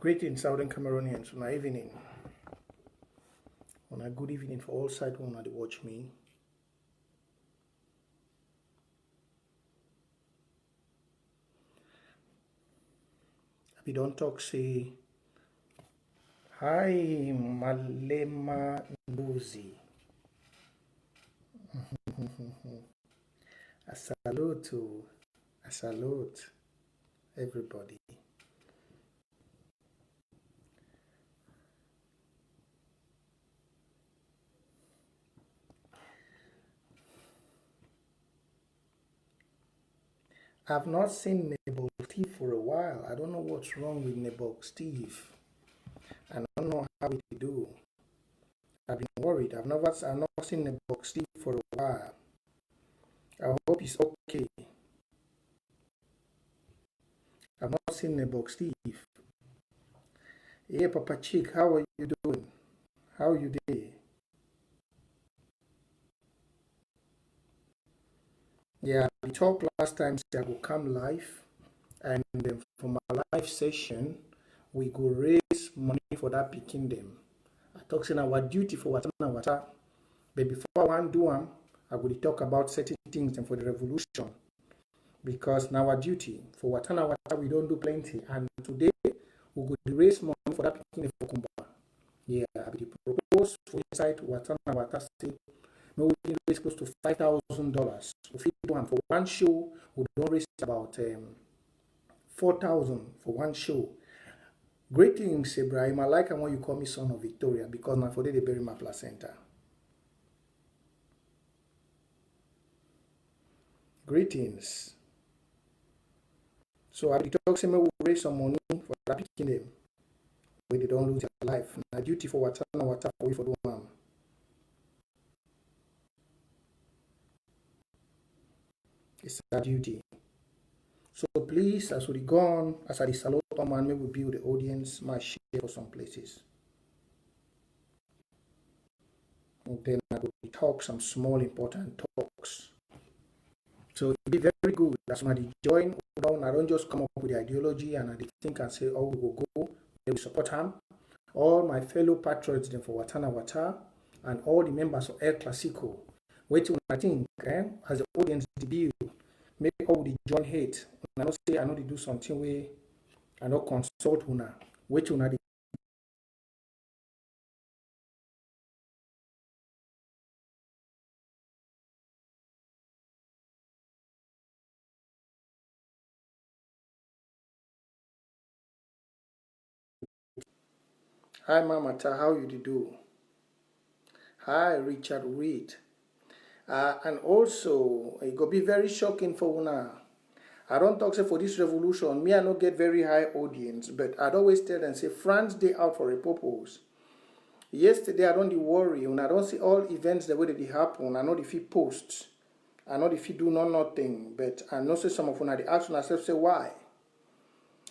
Greetings, Southern Cameroonians. On evening. On a good evening for all sides who want to watch me. If you don't talk, say hi, Malema Ndozi. A salute everybody. I've not seen Nebo Steve for a while. I don't know what's wrong with Nebo Steve. I don't know how we do. I've been worried. I've not seen Nebo Steve for a while. I hope he's okay. I've not seen Nebo Steve. Hey, Papa Chick, how are you doing? How are you doing? Yeah, we talked last time, say I go come live, and for my live session, we go raise money for that picking them. I talk saying our duty for water, but before I want to do them, I go to talk about certain things and for the revolution. Because now our duty for water, we don't do plenty, and today we go to raise money for that picking for Kumba. Yeah, I will propose for inside water say. No, we raise close to $5,000. If we do for one show, we don't raise about 4,000 for one show. Greetings, Ibrahim. I like when you call me son of Victoria because now for they bury my placenta. Greetings. So I will talk to we raise some money for picking them. Where they don't lose their life. Now duty for water we for the one. It's our duty. So please, as we go on, as I salute man, may we build the audience, my share for some places. And then I will talk some small important talks. So it'll be very good. That's when I join. I don't just come up with the ideology and I think and say, oh, we will go, we support him. All my fellow patriots then for Watana and all the members of El Clasico. Wait till I think, as the audience debut, make all the join hate. I don't say I know to do something where I don't consult una. Wait till I Hi Mamata, how you do? Hi Richard Reed. And also, it could be very shocking for una. I don't talk say for this revolution, me I don't get very high audience, but I'd always tell them say France day out for a purpose. Yesterday I don't worry, and I don't see all events the way that they happen. I know if you post, I know if you do nothing, but I know say some of una they ask myself say why.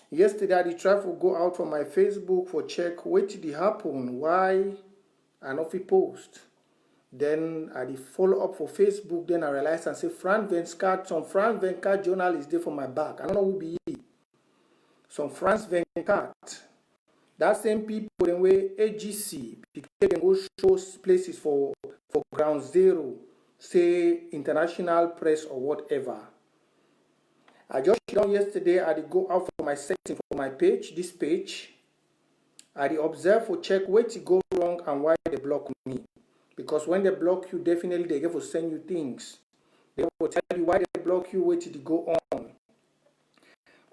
Yesterday I try to go out from my Facebook for check what did it happen, why I know if you post. Then I did follow up for Facebook. Then I realized and say Frank Venkat, some Frank Venkat journalists there for my back. I don't know who be he. Some France Venkat. That same people then way AGC they can go show places for ground zero, say international press or whatever. I just done yesterday. I did go out for my setting for my page, this page. I did observe for check where to go wrong and why they block me. Because when they block you, definitely they will send you things. They will tell you why they block you, where did it go on.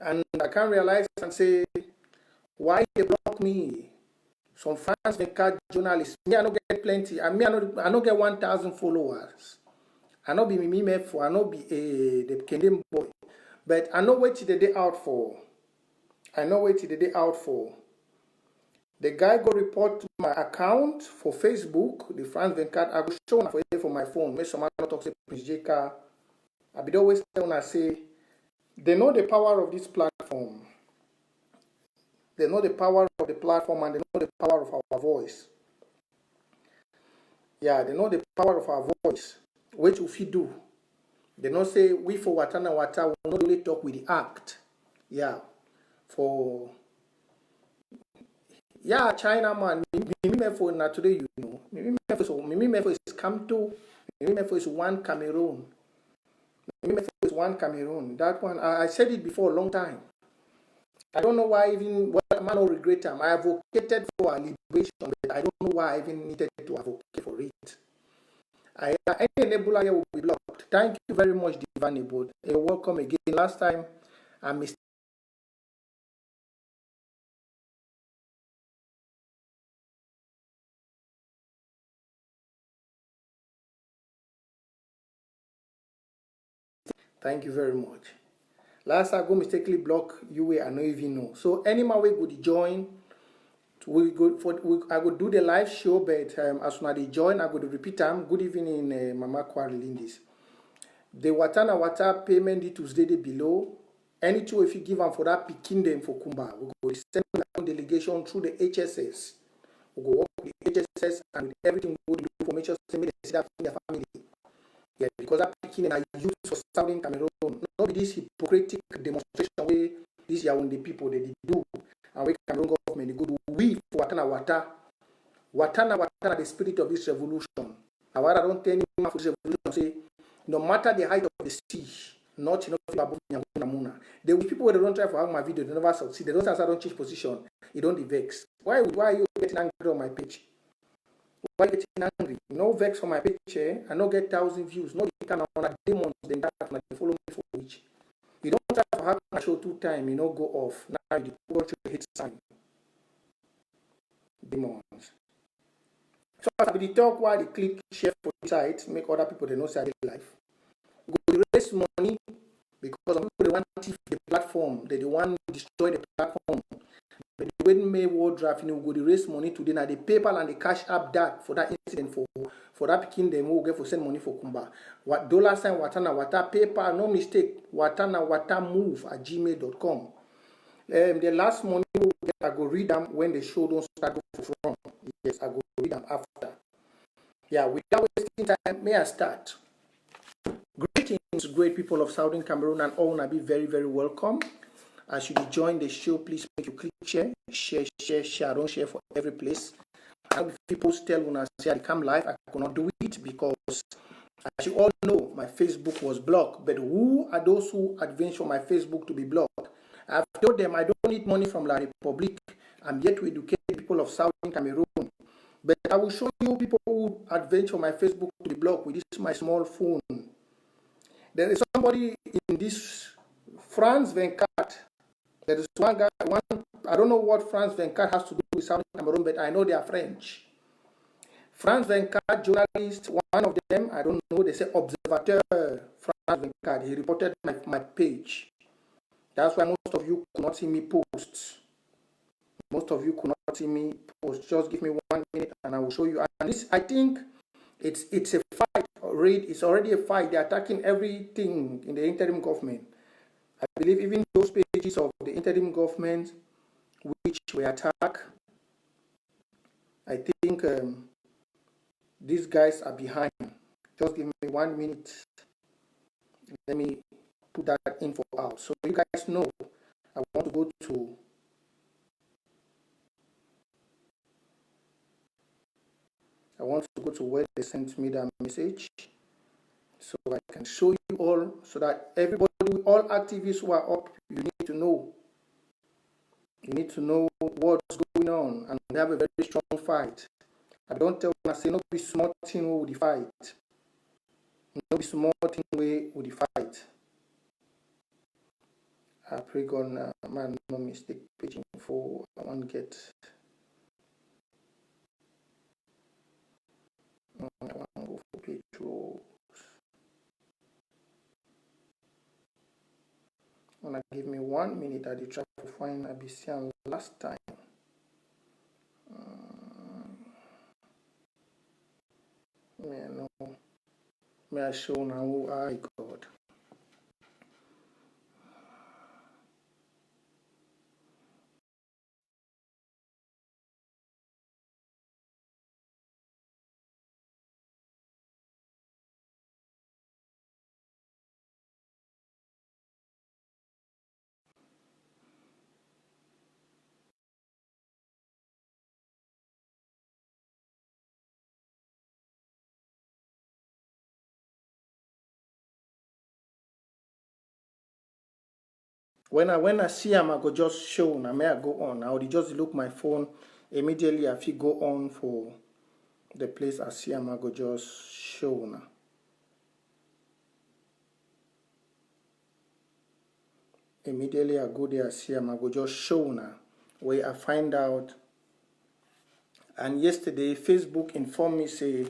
And I can't realize and say, why they block me? Some France Venkat journalists, me I don't get plenty. I don't get 1,000 followers. I don't be me for, I don't be the Kenyan boy. But I know what the day out for. The guy go report to my account for Facebook, the France Venkat. I go show for my phone. Make some man talk say Prince Jeka. I be always tell I say they know the power of this platform. They know the power of the platform and they know the power of our voice. Yeah, they know the power of our voice. What if you do? They don't say we for Watana Wata will not only talk with the act. Yeah. For Yeah, China man. Mimi Mefo na today, you know. Mimi Mefo is Kamto. Mimi Mefo is one Cameroon. Mimi Mefo is one Cameroon. That one, I said it before a long time. I don't know why even, well, man, or regret time. I advocated for a liberation, but I don't know why I even needed to advocate for it. Any Nebula here will be blocked. Thank you very much, Divine Nebo. You're welcome again. Last time, I missed. Thank you very much. Last I go mistakenly block you way I no even know. So any man we could join, I would do the live show, but as soon as they join, I could repeat them. Good evening, Mama Kwari Lindis. The Watana Wata payment details they below. Any two if you give them for that picking them for Kumba, we go send them delegation through the HSS. We go work with the HSS and everything we do for make sure they see that in their family. Yeah, because that picking are used for Southern Cameroon. Not this hypocritical demonstration way these Yaoundé people they do. And we Cameroon government they go do we for Watana the spirit of this revolution. And what I don't tell anyone for this revolution say, no matter the height of the sea, not enough above Nyamuna. The people who don't try for my video, they never succeed. They don't answer, don't change position. You don't vex. Why are you getting angry on my page? Why getting angry? No vex on my picture. I no get 1,000 views. No, you can on a demons. Then that they follow me for which. You don't try to have my show 2 times. You know go off. Now you go to hit sign. Demons. So as I be talk while they click share for the site, make other people they know say their life. Go raise money because some people they want to the platform. They want to destroy the platform. But when May war draft, you know, go to raise money today. Now the PayPal and the Cash App that for that incident for that picking them who get for send money for Kumba. What dollar sign Watana Wata PayPal, no mistake. Watana Wata move at gmail.com. The last money I go read them when the show don't start go from. Yes, I go read them after. Yeah, without wasting time, may I start? Greetings, great people of Southern Cameroon, and all will be very, very welcome. As you join the show, please make you click share. Don't share for every place. And if people tell when I say I come live, I cannot do it because, as you all know, my Facebook was blocked. But who are those who advance for my Facebook to be blocked? I've told them I don't need money from La Republique. I'm here to educate people of Southern Cameroon. But I will show you people who advance for my Facebook to be blocked with this my small phone. There is somebody in this France 24. There is one guy, I don't know what France 24 has to do with Southern Cameroon, but I know they are French. France 24 journalist, one of them, I don't know, they say Observateur France 24. He reported my page. That's why most of you could not see me post. Most of you could not see me post. Just give me 1 minute and I will show you. And this, I think, it's a fight. It's already a fight. They're attacking everything in the interim government. I believe even those pages of the interim government which were attacked, I think these guys are behind. Just give me 1 minute. Let me put that info out. So you guys know I want to go to where they sent me that message. So I can show you all so that everybody, all activists who are up, you need to know. You need to know what's going on and we have a very strong fight. I don't tell when I say no be small thing with the fight. No be small thing with the fight. I pray God man no mistake page info. I want to get I want to go for page rows. Wanna give me 1 minute. I did try to find Abyssian last time. May I show now who I God. When I see him, I go just show. Now may I go on? I would just look my phone immediately. If you go on for the place I see him, I go just show now. Immediately I go there, I see him, I go just show now. Where I find out. And yesterday, Facebook informed me say,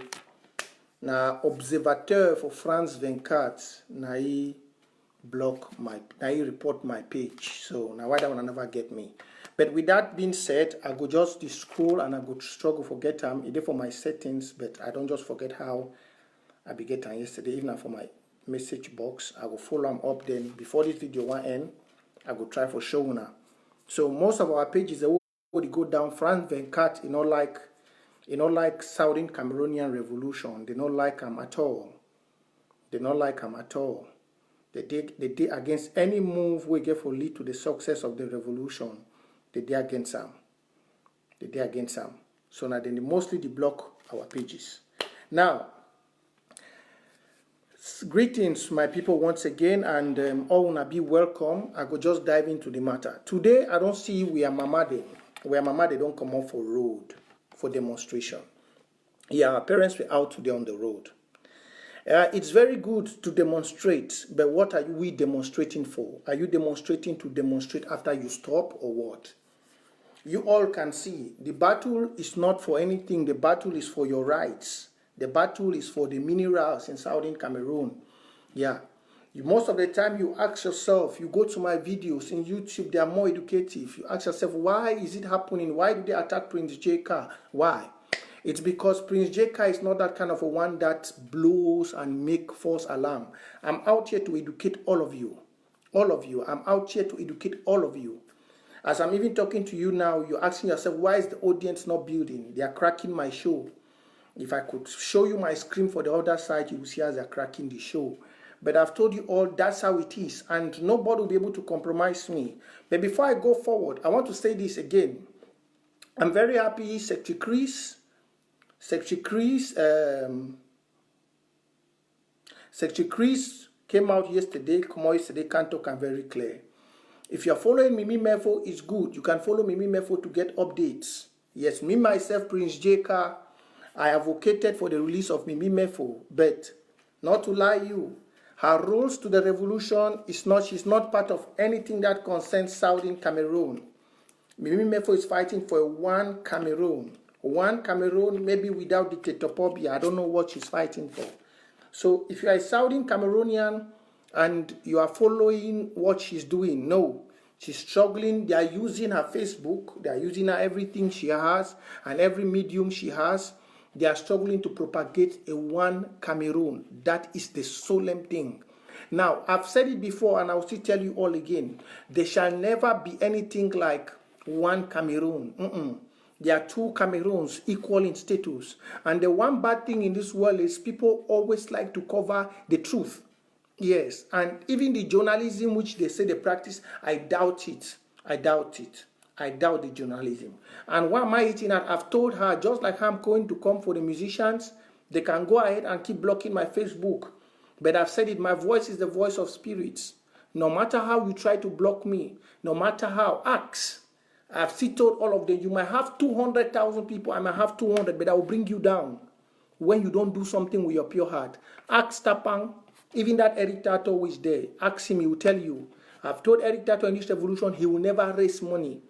na observateur for France 24, na he report my page. So now why that one never get me. But with that being said, I go just the scroll and I go struggle forget them. It is for my settings, but I don't just forget how I be getting yesterday, even for my message box. I go follow them up then. Before this video one end, I go try for show now. So most of our pages they will go down. France 24, like Southern Cameroonian revolution. They don't like them at all. They don't like them at all. They did against any move we get for lead to the success of the revolution. They did against them. They did against them. So now they mostly block our pages. Now, greetings, my people, once again, and all wanna be welcome. I go just dive into the matter. Today, I don't see where Mama they don't come up for road for demonstration. Yeah, our parents were out today on the road. It's very good to demonstrate, but what are we demonstrating for? Are you demonstrating to demonstrate after you stop or what? You all can see the battle is not for anything. The battle is for your rights. The battle is for the minerals in Southern Cameroon. Yeah. Most of the time you ask yourself, you go to my videos in YouTube, they are more educative. You ask yourself, why is it happening? Why do they attack Prince J.K.? Why? It's because Prince J.K. is not that kind of a one that blows and make false alarm. I'm out here to educate all of you. All of you. I'm out here to educate all of you. As I'm even talking to you now, you're asking yourself, why is the audience not building? They are cracking my show. If I could show you my screen for the other side, you will see as they're cracking the show. But I've told you all that's how it is. And nobody will be able to compromise me. But before I go forward, I want to say this again. I'm very happy Secretary Chris came out yesterday, can't talk and very clear. If you're following Mimi Mefo, it's good. You can follow Mimi Mefo to get updates. Yes, me myself, Prince J.K., I advocated for the release of Mimi Mefo, but not to lie you, her rules to the revolution she's not part of anything that concerns Southern Cameroon. Mimi Mefo is fighting for one Cameroon. One Cameroon, maybe without dictatorship. I don't know what she's fighting for. So if you are a Southern Cameroonian and you are following what she's doing, no. She's struggling. They are using her Facebook. They are using her everything she has and every medium she has. They are struggling to propagate a one Cameroon. That is the solemn thing. Now, I've said it before and I'll still tell you all again. There shall never be anything like one Cameroon. There are two Cameroons equal in status. And the one bad thing in this world is people always like to cover the truth. Yes, and even the journalism which they say they practice, I doubt it. I doubt the journalism. And why am I eating at? I've told her, just like I'm going to come for the musicians, they can go ahead and keep blocking my Facebook. But I've said it, my voice is the voice of spirits. No matter how you try to block me, no matter how, ask. I've still told all of them, you might have 200,000 people, I might have 200, but I will bring you down when you don't do something with your pure heart. Ask Tapang, even that Eric Tato who is there, ask him, he will tell you. I've told Eric Tato in this revolution, he will never raise money.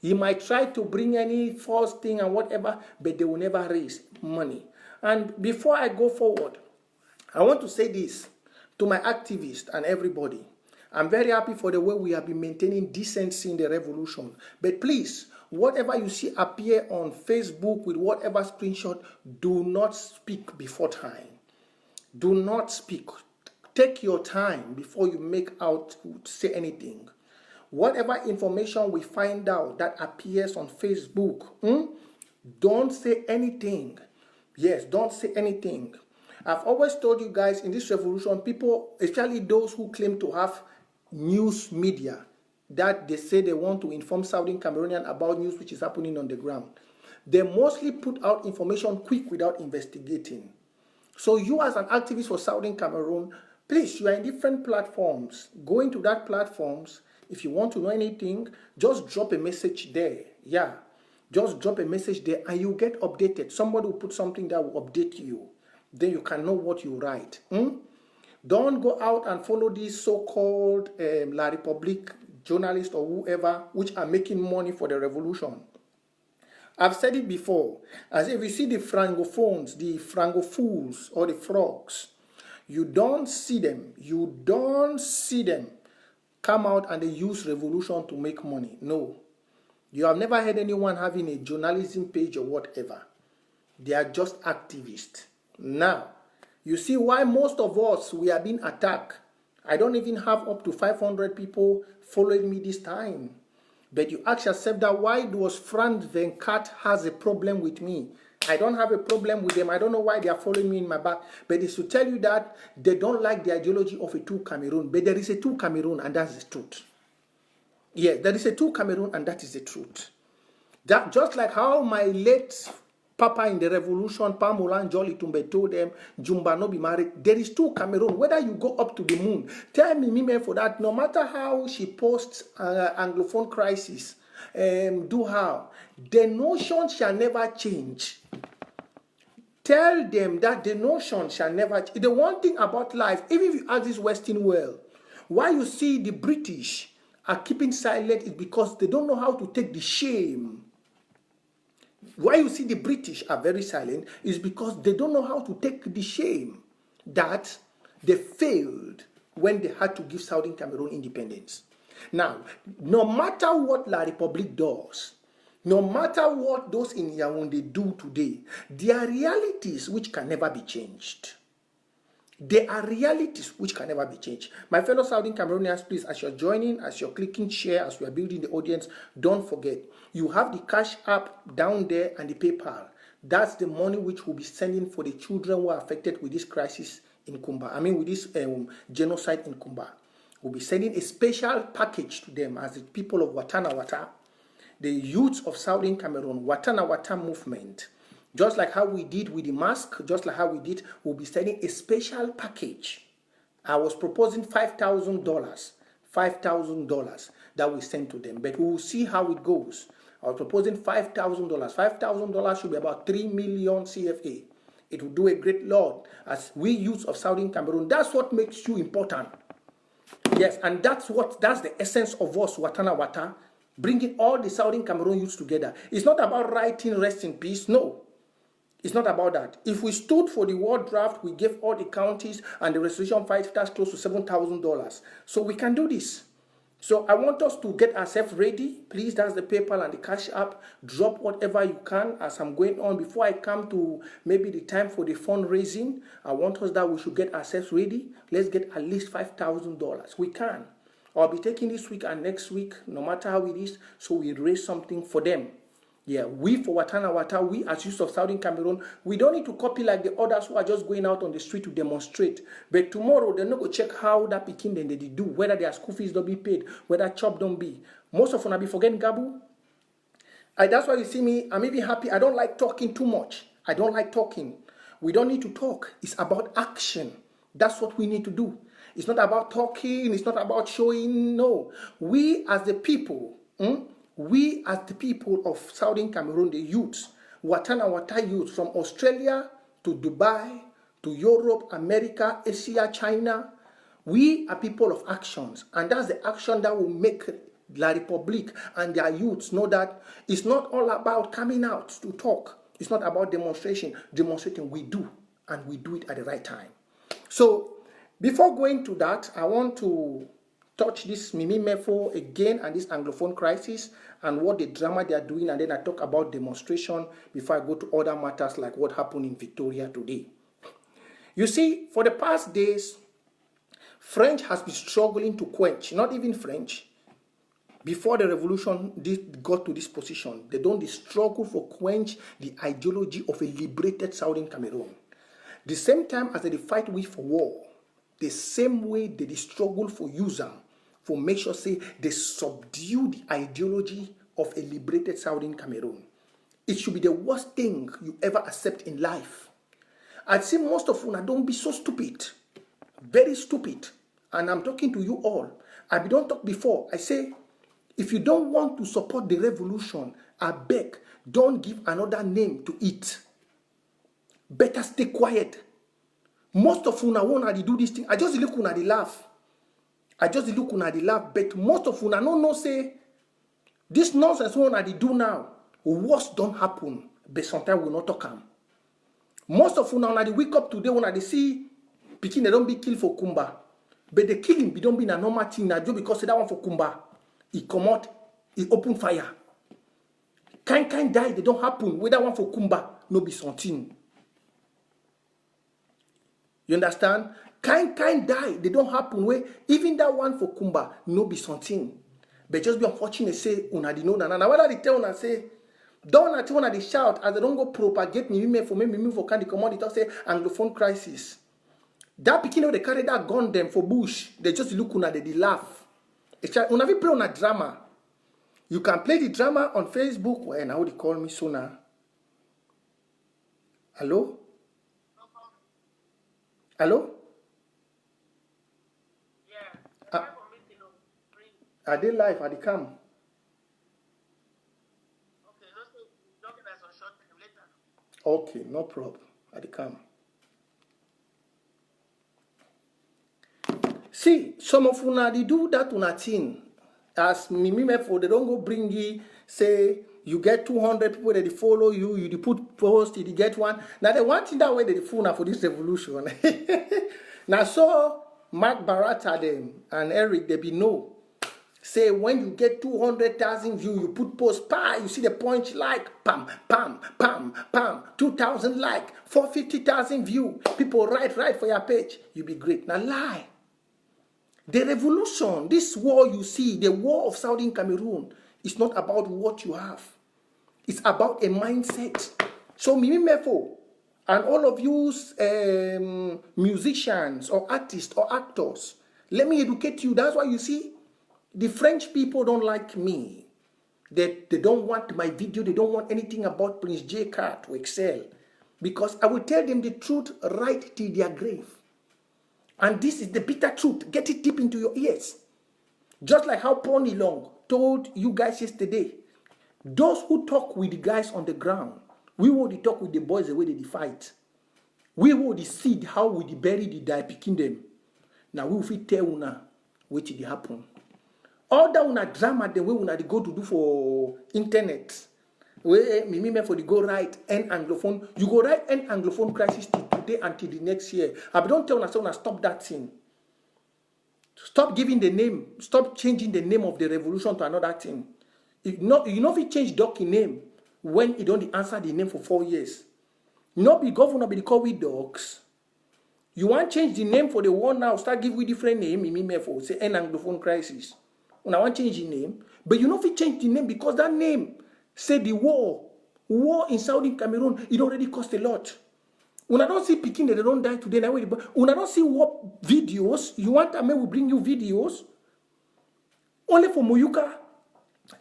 He might try to bring any false thing and whatever, but they will never raise money. And before I go forward, I want to say this to my activists and everybody. I'm very happy for the way we have been maintaining decency in the revolution. But please, whatever you see appear on Facebook with whatever screenshot, do not speak before time. Do not speak. Take your time before you make out say anything. Whatever information we find out that appears on Facebook, don't say anything. Yes, don't say anything. I've always told you guys in this revolution, people, especially those who claim to have news media, that they say they want to inform Southern Cameroonian about news which is happening on the ground, they mostly put out information quick without investigating. So you as an activist for Southern Cameroon, please, you are in different platforms. Go into that platforms, If you want to know anything, just drop a message there. Yeah, just drop a message there and you get updated. Somebody will put something that will update you. Then you can know what you write. Don't go out and follow these so-called La Republique journalists or whoever, which are making money for the revolution. I've said it before. As if you see the francophones, the francophiles, or the frogs, you don't see them. You don't see them come out and they use revolution to make money. No. You have never heard anyone having a journalism page or whatever. They are just activists. Now, you see why most of us, we are being attacked. I don't even have up to 500 people following me this time. But you ask yourself that why does Franz Venkat has a problem with me? I don't have a problem with them. I don't know why they are following me in my back. But it's to tell you that they don't like the ideology of a two Cameroon. But there is a two Cameroon and that's the truth. Yeah, there is a two Cameroon and that is the truth. That just like how my late Papa in the revolution, Pamolan Jolly Tumbe told them, Jumba no be married. There is two Cameroon. Whether you go up to the moon, tell me, Mime, for that, no matter how she posts Anglophone crisis, do how, the notion shall never change. Tell them that the notion shall never change. The one thing about life, even if you ask this Western world, why you see the British are keeping silent is because they don't know how to take the shame. Why you see the British are very silent is because they don't know how to take the shame that they failed when they had to give Southern Cameroon independence. Now, no matter what La Republique does, no matter what those in Yaoundé do today, there are realities which can never be changed. There are realities which can never be changed. My fellow Southern Cameroonians, please, as you're joining, as you're clicking share, as we are building the audience, don't forget, you have the Cash App down there and the PayPal. That's the money which we'll be sending for the children who are affected with this crisis in Kumba. I mean, with this genocide in Kumba. We'll be sending a special package to them as the people of Watana Wata, the youth of Southern Cameroon, Watana Wata movement. Just like how we did with the mask, just like how we did, we'll be sending a special package. I was proposing $5,000 that we send to them, but we will see how it goes. I was proposing $5,000. $5,000 should be about 3 million CFA. It will do a great lot as we youth of Southern Cameroon. That's what makes you important. Yes, and that's the essence of us, Watana Wata, bringing all the Southern Cameroon youths together. It's not about writing rest in peace, no. It's not about that. If we stood for the world draft, we gave all the counties and the restoration fighters close to $7,000. So we can do this. So I want us to get ourselves ready. Please, that's the PayPal and the Cash App. Drop whatever you can as I'm going on. Before I come to maybe the time for the fundraising, I want us that we should get ourselves ready. Let's get at least $5,000. We can. I'll be taking this week and next week, no matter how it is, so we raise something for them. Yeah, we for Watana Wata, we as youth of Southern Cameroon, we don't need to copy like the others who are just going out on the street to demonstrate. But tomorrow, they're not going to check how that Peking then they do, whether their school fees don't be paid, whether chop don't be. Most of them be forgetting Gabu. That's why you see me, I'm even happy. I don't like talking too much. I don't like talking. We don't need to talk. It's about action. That's what we need to do. It's not about talking. It's not about showing. No. We as the people, we as the people of Southern Cameroon, the youths, Watana Wata youths from Australia to Dubai, to Europe, America, Asia, China, we are people of actions. And that's the action that will make La Republique and their youths know that it's not all about coming out to talk. It's not about demonstrating. We do, and we do it at the right time. So, before going to that, I want to touch this Mimi Mefo again and this Anglophone crisis and what the drama they are doing, and then I talk about demonstration before I go to other matters like what happened in Victoria today. You see, for the past days, French has been struggling to quench, not even French, before the revolution got to this position, they don't struggle for quench the ideology of a liberated Southern Cameroon. The same time as they fight with for war, the same way they struggle for use them, for make sure say they subdue the ideology of a liberated Southern Cameroon. It should be the worst thing you ever accept in life. I'd say most of you don't be so stupid, very stupid, and I'm talking to you all. I don't talk before. I say, if you don't want to support the revolution, I beg, don't give another name to it. Better stay quiet. Most of una wanna do this thing. I just look una the laugh. But most of una no say this nonsense una they do now. Worse don't happen, but sometimes we not talk am. Most of una they wake up today when they see pikin they don't be killed for Kumba. But the killing be don't be a normal thing now just because that one for Kumba. He come out, he open fire. Kind die, they don't happen. With that one for Kumba, no be something. You understand? Kind die, they don't happen. Where even that one for Kumba, no be something. But just be unfortunate, say, una di know na. Now whether they tell una say, don't until una they shout as they don't go propagate me for candy commodity, say Anglophone crisis. That pikin they carry that gun them for bush. They just look una they laugh. Una we play on a drama. You can play the drama on Facebook. Well, now they call me sooner. Hello? Hello? Yeah. Are they live? Are they come? Okay, no problem. Are they come? See, some of una they do that una thing. As me for they don't go bring you, say you get 200 people that they follow you, you put post, you get one. Now the one thing that way they fool now for this revolution. Now so Mark Barata them and Eric they be know. Say when you get 200,000 views, you put post, you see the punch like, pam, 2,000 like, 450,000 views. People write for your page. You be great. Now lie. The revolution, this war you see, the war of Southern Cameroon, is not about what you have. It's about a mindset. So Mimimefo and all of you musicians or artists or actors, let me educate you. That's why you see, the French people don't like me. They don't want my video. They don't want anything about Prince J. Car to excel. Because I will tell them the truth right till their grave. And this is the bitter truth. Get it deep into your ears. Just like how Pony Long told you guys yesterday. Those who talk with the guys on the ground, we will talk with the boys the way they fight. We will see how we bury the die picking them. Now we will tell una what did happen. All that una drama the way una go to do for internet. Where me for the go write end Anglophone. You go write end Anglophone crisis today until the next year. I don't tell una stop that thing. Stop giving the name. Stop changing the name of the revolution to another thing. You know if you change donkey name when you don't answer the name for 4 years. Not be governor be the call with dogs. You want to change the name for the war now, start give we different name, me for say end Anglophone crisis. When I want to change the name, but you know if you change the name because that name say the war in Southern Cameroon, it already cost a lot. When I don't see Peking, they don't die today. When I don't see what videos, you want Ame will bring you videos only for Moyuka.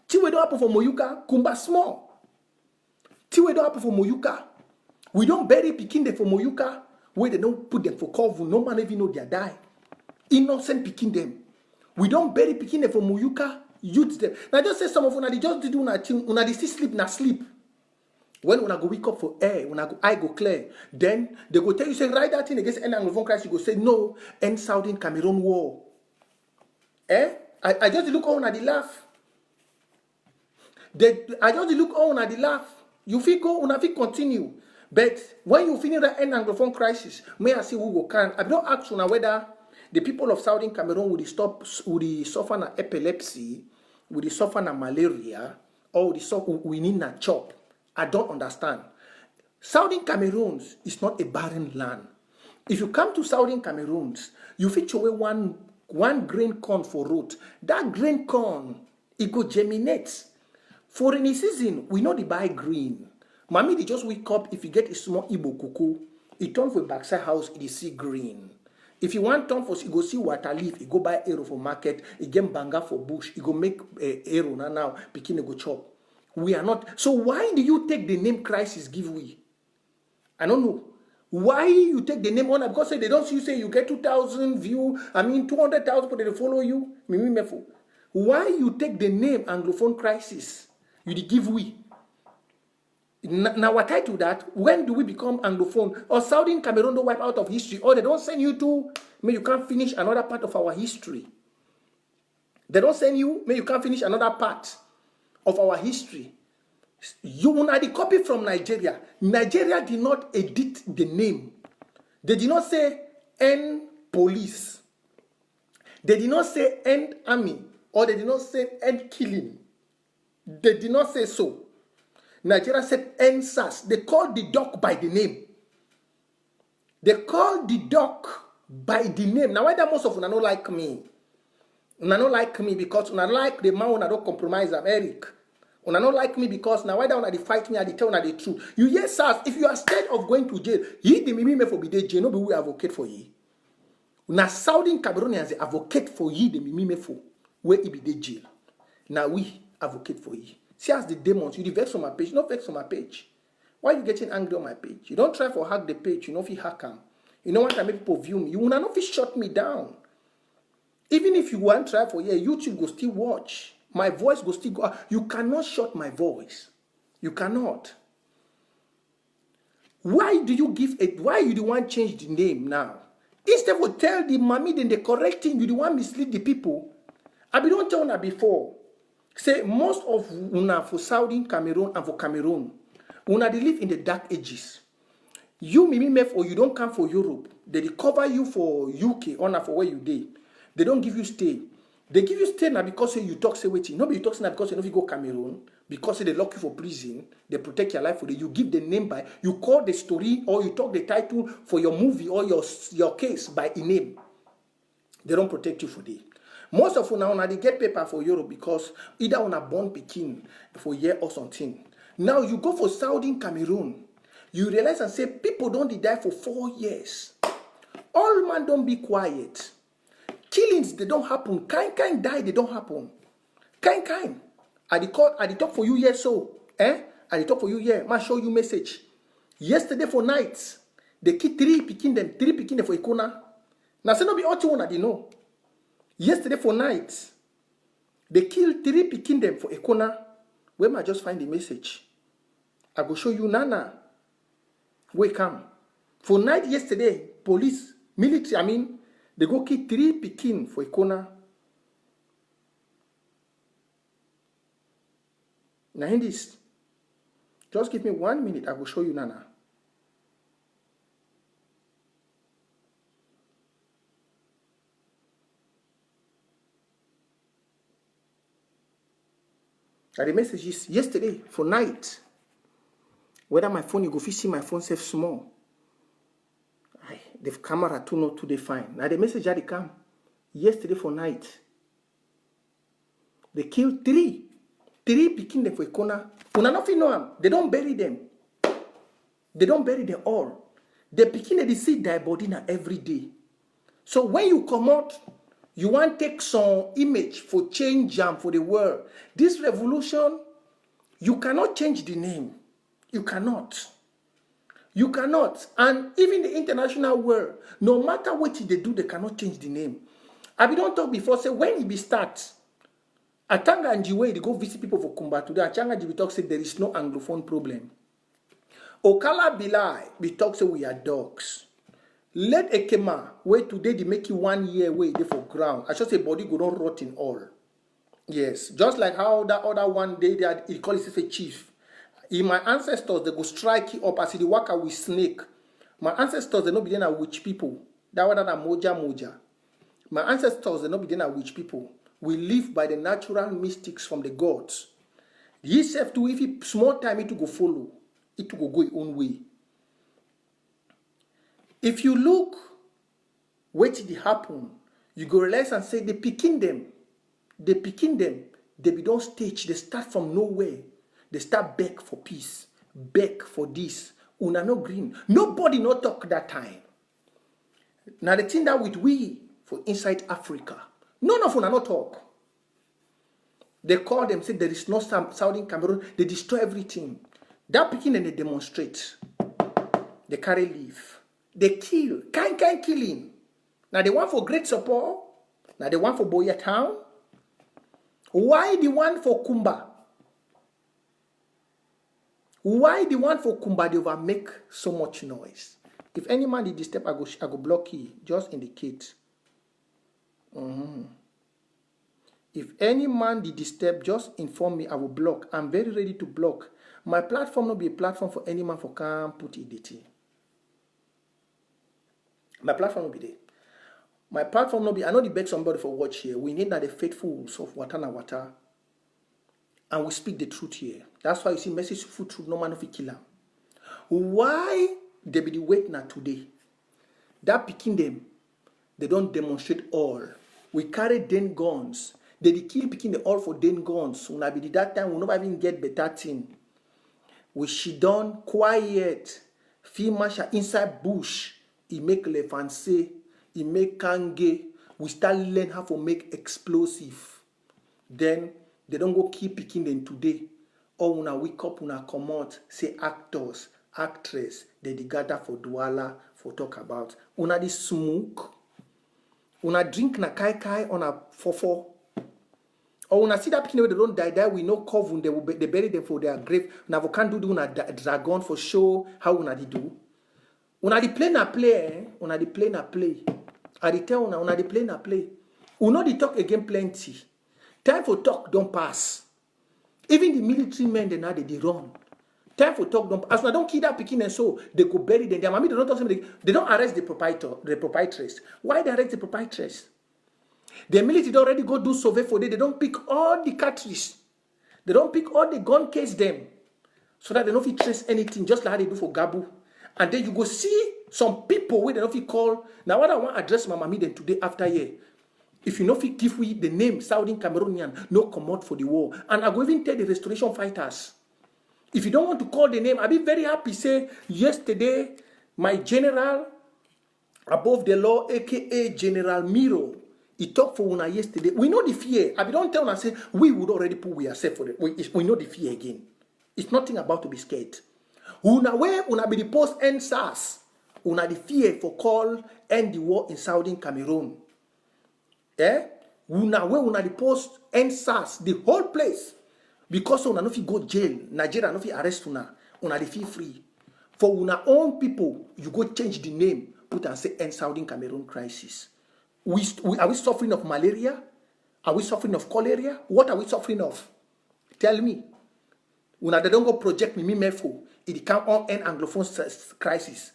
Tiwe don't happen for Moyuka, Kumba small. Tiwe don't happen for Moyuka. We don't bury Peking for Moyuka where they don't put them for cover. No man even know they die. Innocent Peking them. We don't bury Peking for Moyuka. Youth them. Now just say some of una they just do una thing, una they still sleep na sleep. When una go wake up for air, when I go clear, then they go tell you say write that thing against any Anglophone crisis. You go say no, end Southern Cameroon war. I just look on at the laugh. I just look on at the laugh. You feel go, una feel continue. But when you finish the end Anglophone crisis, may I see who go can. I don't ask una whether the people of Southern Cameroon would suffer na epilepsy, would suffer na malaria, or would suffer we need na chop. I don't understand. Southern Cameroon is not a barren land. If you come to Southern Cameroon, you feature away one grain corn for root. That grain corn, it go germinate. For any season, we know they buy green. Mommy, they just wake up. If you get a small Igbo cuckoo, it turn for a backside house, it is see green. If you want turn for, you go see water leaf, you go buy arrow for market, you get banga for bush, you go make arrow now, begin to go chop. We are not. So why do you take the name crisis give we? I don't know. Why you take the name honor? Because they don't say you get 2,000 view. 200,000 people they follow you. Why you take the name Anglophone crisis? You give we. Now what I do that? When do we become Anglophone? Or Saudi Cameroon don't wipe out of history? Or they don't send you to, you can't finish another part of our history. They don't send you, you can't finish another part of our history. You want the copy from Nigeria. Nigeria did not edit the name. They did not say end police. They did not say end army. Or they did not say end killing. They did not say so. Nigeria said end SARS. They called the dog by the name. They called the dog by the name. Now why that most of you don't like me? You don't like me because you don't like the man who don't compromise them, Eric. You don't like me because now why don't they fight me? I tell you the truth. You yes, SARS. If you are scared of going to jail, he the me for be the jail. No be we advocate for you. Now Saudi Cameroonians advocate for you the me for where he be the jail. Now we advocate for you. See as the demons, you vex on my page, not vex on my page. Why are you getting angry on my page? You don't try for hack the page, you know if you hack them. You know what I make people view me. You will not if you shut me down. Even if you want to try for YouTube go still watch. My voice go still go. You cannot shut my voice. You cannot. Why do you give it? Why you the one change the name now? Instead of tell the mommy then the correct thing, you the one mislead the people. I be don't tell her before. Say most of una for Saudi Cameroon and for Cameroon, una they live in the dark ages. You or you don't come for Europe. They cover you for UK or for where you did. They don't give you stay. They give you stay now because you talk say waiting. No, but you talk now because you know if you go Cameroon, because they lock you for prison, they protect your life for you. You give the name by, you call the story or you talk the title for your movie or your case by a name. They don't protect you for that. Most of you now they get paper for Europe because either on a born Pekin for a year or something. Now you go for Saudi Cameroon, you realize and say people don't die for 4 years. All man don't be quiet. Killings they don't happen. Kind die they don't happen. Kind. I the talk for you here so. I the talk for you here. Man show you message. Yesterday for night they kill 3 Pekin them for Ikona. Now say no be all two one they know. Yesterday for night, they killed 3 Pekin them for Ekona. Where may I just find the message? I go show you Nana. Where come? For night yesterday, police, military, they go kill 3 Pekin for Ekona. Now in this, just give me 1 minute, I will show you Nana. And the message is yesterday for night. Whether my phone, you go see my phone safe small. The camera too not too fine. Now the message had come yesterday for night. They killed 3 Pekin them for a corner. Una nothing know them. They don't bury them. They don't bury them all. The Pekin they see their body now every day. So when you come out, you want to take some image for change for the world. This revolution, you cannot change the name. You cannot. You cannot. And even the international world, no matter what they do, they cannot change the name. I don't talk before, say when it be start, Atanga and Jiwe, they go visit people for Kumba today. Atanga and Jiwe talk say there is no Anglophone problem. Okala Bilai, we talk say we are dogs. Let Ekema, where today they make you 1 year way they for ground. I should say body go don't rot in all. Yes, just like how that other one day they had, he called himself a chief. In my ancestors, they go strike you up as the worker with snake. My ancestors, they not be there witch people. That one that moja. My ancestors, they not be there witch people. We live by the natural mystics from the gods. Ye self too, if it small time it to go follow, it to go its own way. If you look, what did happen? You go realize and say, they picking them, they be don't stage, they start from nowhere. They start beg for peace, beg for this. Una no green. Nobody no talk that time. Now the thing that with we for inside Africa, none of una no talk. They call them, say there is no Saudi Cameroon, they destroy everything. That picking and they demonstrate. They carry leave. They kill, kind killing. Now the one for Great Support, now the one for Boya Town. Why the one for Kumba? Why the one for Kumba they over make so much noise? If any man did this step, I go block you. Just indicate. If any man did this step, just inform me. I will block. I'm very ready to block. My platform will be a platform for any man for can put EDT. My platform will be there. My platform will be. I know the beg somebody for watch here. We need that the faithfuls of Wata. And we speak the truth here. That's why you see message full truth. No man of kill them. Why they be the wait now today? That picking them, they don't demonstrate all. We carry den guns. They kill picking the all for den guns. When I be that time, we never even get better thing. We she done quiet. Fimasha inside bush. He make le fancy. He make kange. We start learn how to make explosive. Then they don't go keep picking them today. Or when I wake up, when I come out, say actors, actress, they gather for Douala for talk about. Una di smoke. Una drink na kai on a fofo. Or when I see that people they don't die, we know coven, they bury them for their grave. Now we can't do una dragon for show how una di do. Una di play na play, una di play na play. I di tell una di play na play. Una di talk again plenty. Time for talk don't pass. Even the military men they now they run. Time for talk don't pass. As I don't kill that picking and so they go bury them. Their mommy they don't talk something. They don't arrest the proprietress. Why they arrest the proprietress? The military they already go do survey for them. They don't pick all the cartridges. They don't pick all the gun case them. So that they don't fit trace anything, just like how they do for Gabu. And then you go see some people where they don't fit call. Now what I want to address my mommy then today after here. If you know fit give we the name Southern Cameroonian, no come out for the war. And I go even tell the restoration fighters. If you don't want to call the name, I'll be very happy. Say yesterday, my general above the law, aka General Miro, he talked for una yesterday. We know the fear. I don't tell una say we would already put we ourselves for it. We know the fear again. It's nothing about to be scared. Una where una be the post end SARS. Una the fear for call end the war in Southern Cameroon. Una where una the post end SARS the whole place. Because una no fit go jail, Nigeria no fit arrest una the feel free. For una own people, you go change the name, put and say end Southern Cameroon crisis. Are we suffering of malaria? Are we suffering of cholera? What are we suffering of? Tell me. Una they don't go project me mefo, it can't all end Anglophone crisis.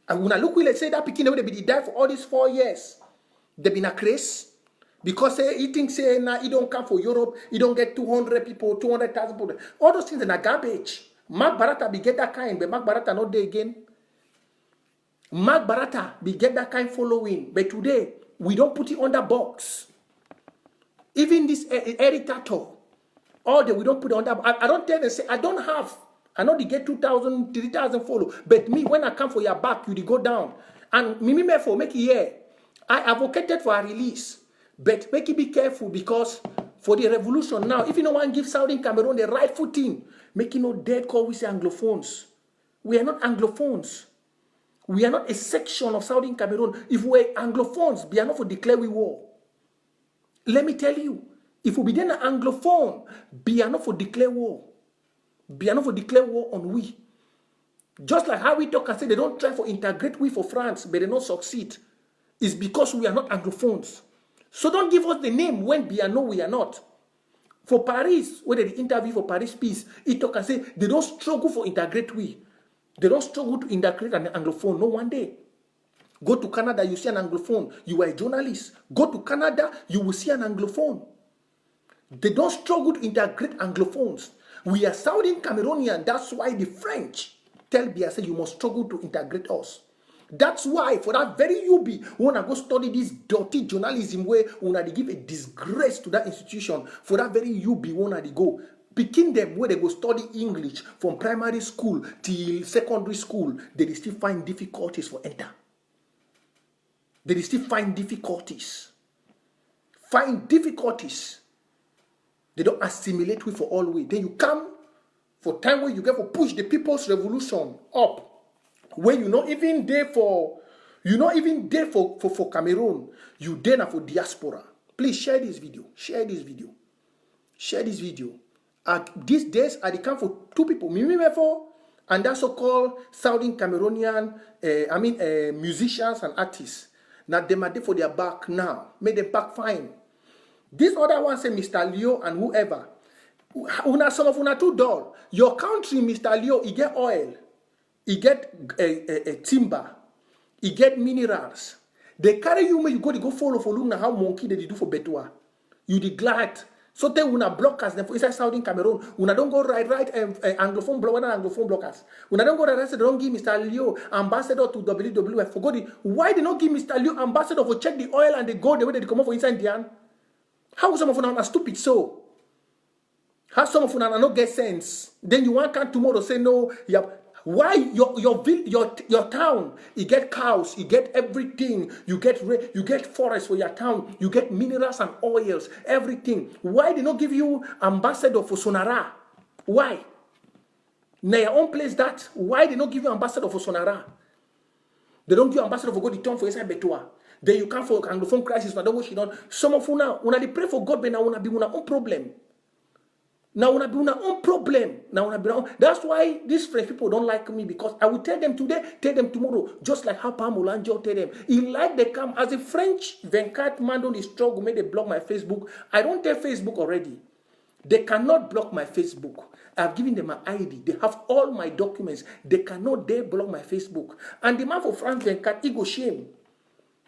And when I look, let's say that Pekin they be die for all these 4 years. They been a craze. Because he thinks say nah, he don't come for Europe, he don't get 200 people, 200,000 people. All those things are garbage. Mark Barata be get that kind, but Mark Barata not there again. Mark Barata be get that kind following, but today we don't put it on the box. Even this Eritato, all day we don't put it on that. I don't tell them say I don't have. I know they get 2,000, 3,000 follow, but me when I come for your back, you they go down. And me for make it here. I advocated for a release. But make it be careful because for the revolution now, if you no one give Southern Cameroon the right footing, make it no dead call we say Anglophones. We are not Anglophones. We are not a section of Southern Cameroon. If we are Anglophones, be enough to declare we war. Let me tell you, if we be then an Anglophone, be enough to declare war. Be enough to declare war on we. Just like how we talk and say they don't try for integrate we for France, but they don't succeed. It's because we are not Anglophones. So don't give us the name when we are no, we are not. For Paris, when they interview for Paris Peace, he talk and say they don't struggle for integrate we. They don't struggle to integrate an Anglophone. No one day. Go to Canada, you see an Anglophone. You are a journalist. Go to Canada, you will see an Anglophone. They don't struggle to integrate Anglophones. We are Southern Cameroonian. That's why the French tell Biya say you must struggle to integrate us. That's why, for that very UB, we want to go study this dirty journalism where we want to give a disgrace to that institution. For that very UB, we want to go. Picking them where they go study English from primary school till secondary school, they still find difficulties for enter. They still find difficulties. Find difficulties. They don't assimilate with for all way. Then you come for time where you get to push the people's revolution up. When you not even there for You not even there for Cameroon. You there now for diaspora. Please share this video. Share this video. Share this video. These days, I come for two people. Mimi Mefo and that so-called Southern Cameroonian, musicians and artists. Now they are there for their back now. Make them back fine. This other one say Mr. Leo and whoever. Some of una too dull. Your country, Mr. Leo, he get oil. He get timber. He get minerals. They carry you when you go follow for Luna how monkey they do for Betua. You the glad. So they una blockers them for inside Southern Cameroon. Una don't go right anglophone blockers. Una don't go right they don't give Mr. Leo ambassador to WWF. Forgot it. Why they not give Mr. Leo ambassador for check the oil and the gold the way they come up for inside Dian? How some of una are stupid so? How some of una not get sense? Then you want can tomorrow say no. Why your town? You get cows, you get everything, you get forest for your town, you get minerals and oils, everything. Why they not give you ambassador for Sonara? Why? Na your own place that. Why they not give you ambassador for Sonara? They don't give you ambassador for God the town for inside Betua. Then you come for anglophone crisis. Now don't watch it on. Some of una they pray for God, but now una be una own problem. Now una be una own problem. Now una be una own. That's why these French people don't like me because I will tell them today, tell them tomorrow, just like how Pamulanjo tell them. He like they come as a French Venkat man don't struggle, make they block my Facebook. I don't tell Facebook already. They cannot block my Facebook. I've given them an ID. They have all my documents. They cannot dare block my Facebook. And the man for France Venkat, he go shame.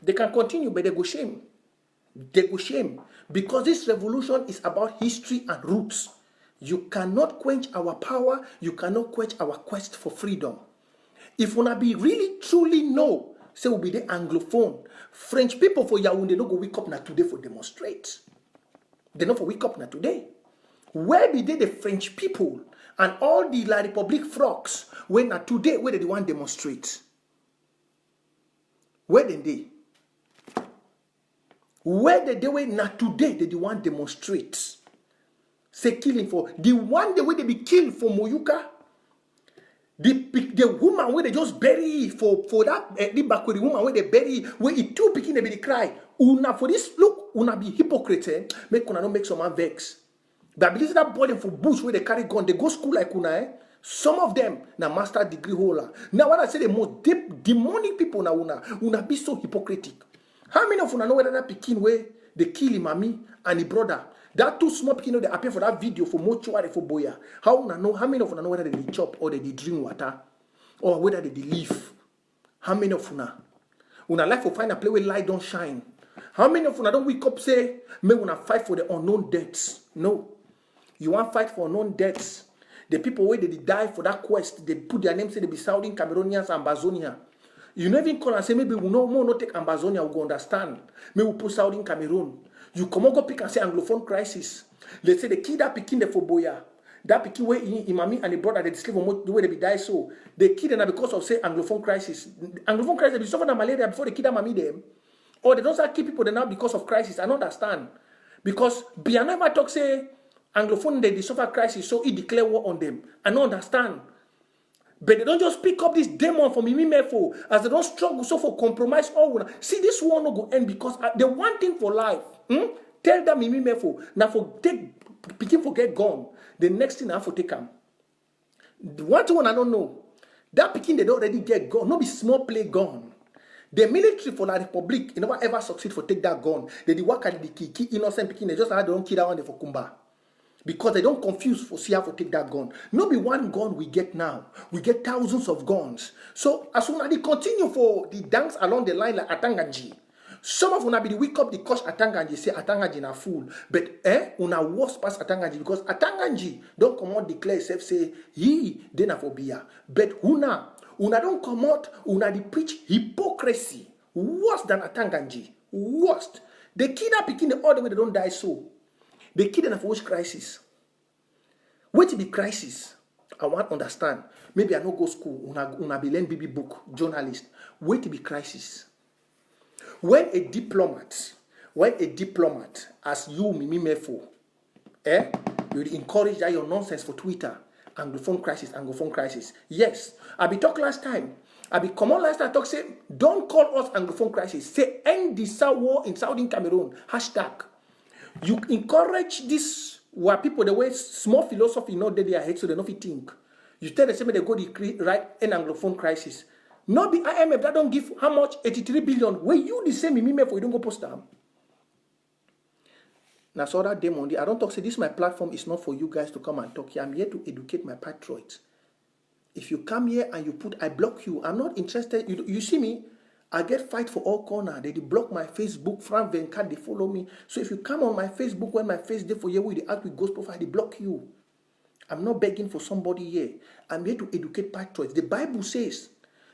They can continue, but they go shame. They go shame. Because this revolution is about history and roots. You cannot quench our power. You cannot quench our quest for freedom. If we be really, truly know, say we'll be the Anglophone. French people for Yaoundé don't go wake up now today for demonstrate. They not for wake up now today. Where be they the French people and all the La Republique frogs when now today where they want demonstrate? Where then they? Where they were not today they want demonstrate? Say killing for the one the way they be killed for Moyuka. The woman where they just bury for that the woman where they bury where it two picking they be cry. Una for this look una be hypocrite. Make una not make some man vex. But believe that boy them for bush where they carry gun they go school like una. Some of them na master degree holder. Now when I say the most deep demonic people na una be so hypocritic. How many of una know whether that Pekin way they kill him mommy and his brother? That two small people, they appear for that video for mortuary for boya. How many of you know whether they chop or they drink water or whether they live? How many of you una life will find a place where light don't shine? How many of you don't wake up say, may una fight for the unknown deaths? No. You want fight for unknown deaths. The people where they die for that quest, they put their name, say they be Southern Cameroonians and Ambazonia. You never even call and say, maybe we no more not take Ambazonia, we go understand. Maybe we put Southern Cameroon. You come on go pick and say Anglophone crisis. Let's say the kid that picking the for boya. That picking where imami and the brother they slave the way they be die so. The kid and because of say Anglophone crisis. Anglophone crisis they be suffering malaria before the kid mami them. Or they don't start keep people there now because of crisis. I don't understand. Because Biana never talk say Anglophone they suffer crisis so he declare war on them. I don't understand. But they don't just pick up this demon from Mimimefo as they don't struggle so for compromise all. See, this war no go end because the one thing for life. Tell them Mimimefo now for take picking for get gone. The next thing I have to take them. The one thing I don't know. That picking they don't already get gone. No be small play gone. The military for the Republic you never ever succeed for take that gun. They work at the key innocent picking. They just they don't kill that one for Kumba. Because they don't confuse for see how to take that gun. Not be one gun we get now. We get thousands of guns. So as soon as they continue for the dance along the line like Atanganji, some of una be the wake up the coach Atanganji say Atanganji na fool. But una worse pass Atanganji because Atanganji don't come out declare self say he then for beer. But una don't come out una the preach hypocrisy worse than Atanganji. Worst. They kid up picking the other way they don't die so. The kid in a which crisis. What be crisis? I want to understand. Maybe I don't go school. Una be learn BB book, journalist. What be crisis? When a diplomat, as you, Mimi Mefo, you encourage that your nonsense for Twitter, Anglophone crisis. Yes, I be talk last time. I be common lifestyle talk say, don't call us Anglophone crisis. Say end the war in Southern Cameroon. Hashtag. You encourage this where people the way small philosophy not dead their head so they don't think. You tell the same they go the right in Anglophone crisis. Not be IMF that don't give how much 83 billion. Where you the same me for you don't go post them. Now so that demon, I don't talk say this my platform is not for you guys to come and talk here. I'm here to educate my patriots. If you come here and you put I block you, I'm not interested. You see me, I get fight for all corner. They block my Facebook, Frank Venkat, they follow me. So if you come on my Facebook when my face day for you, with the act with ghost profile, they block you. I'm not begging for somebody here. I'm here to educate patriots. The Bible says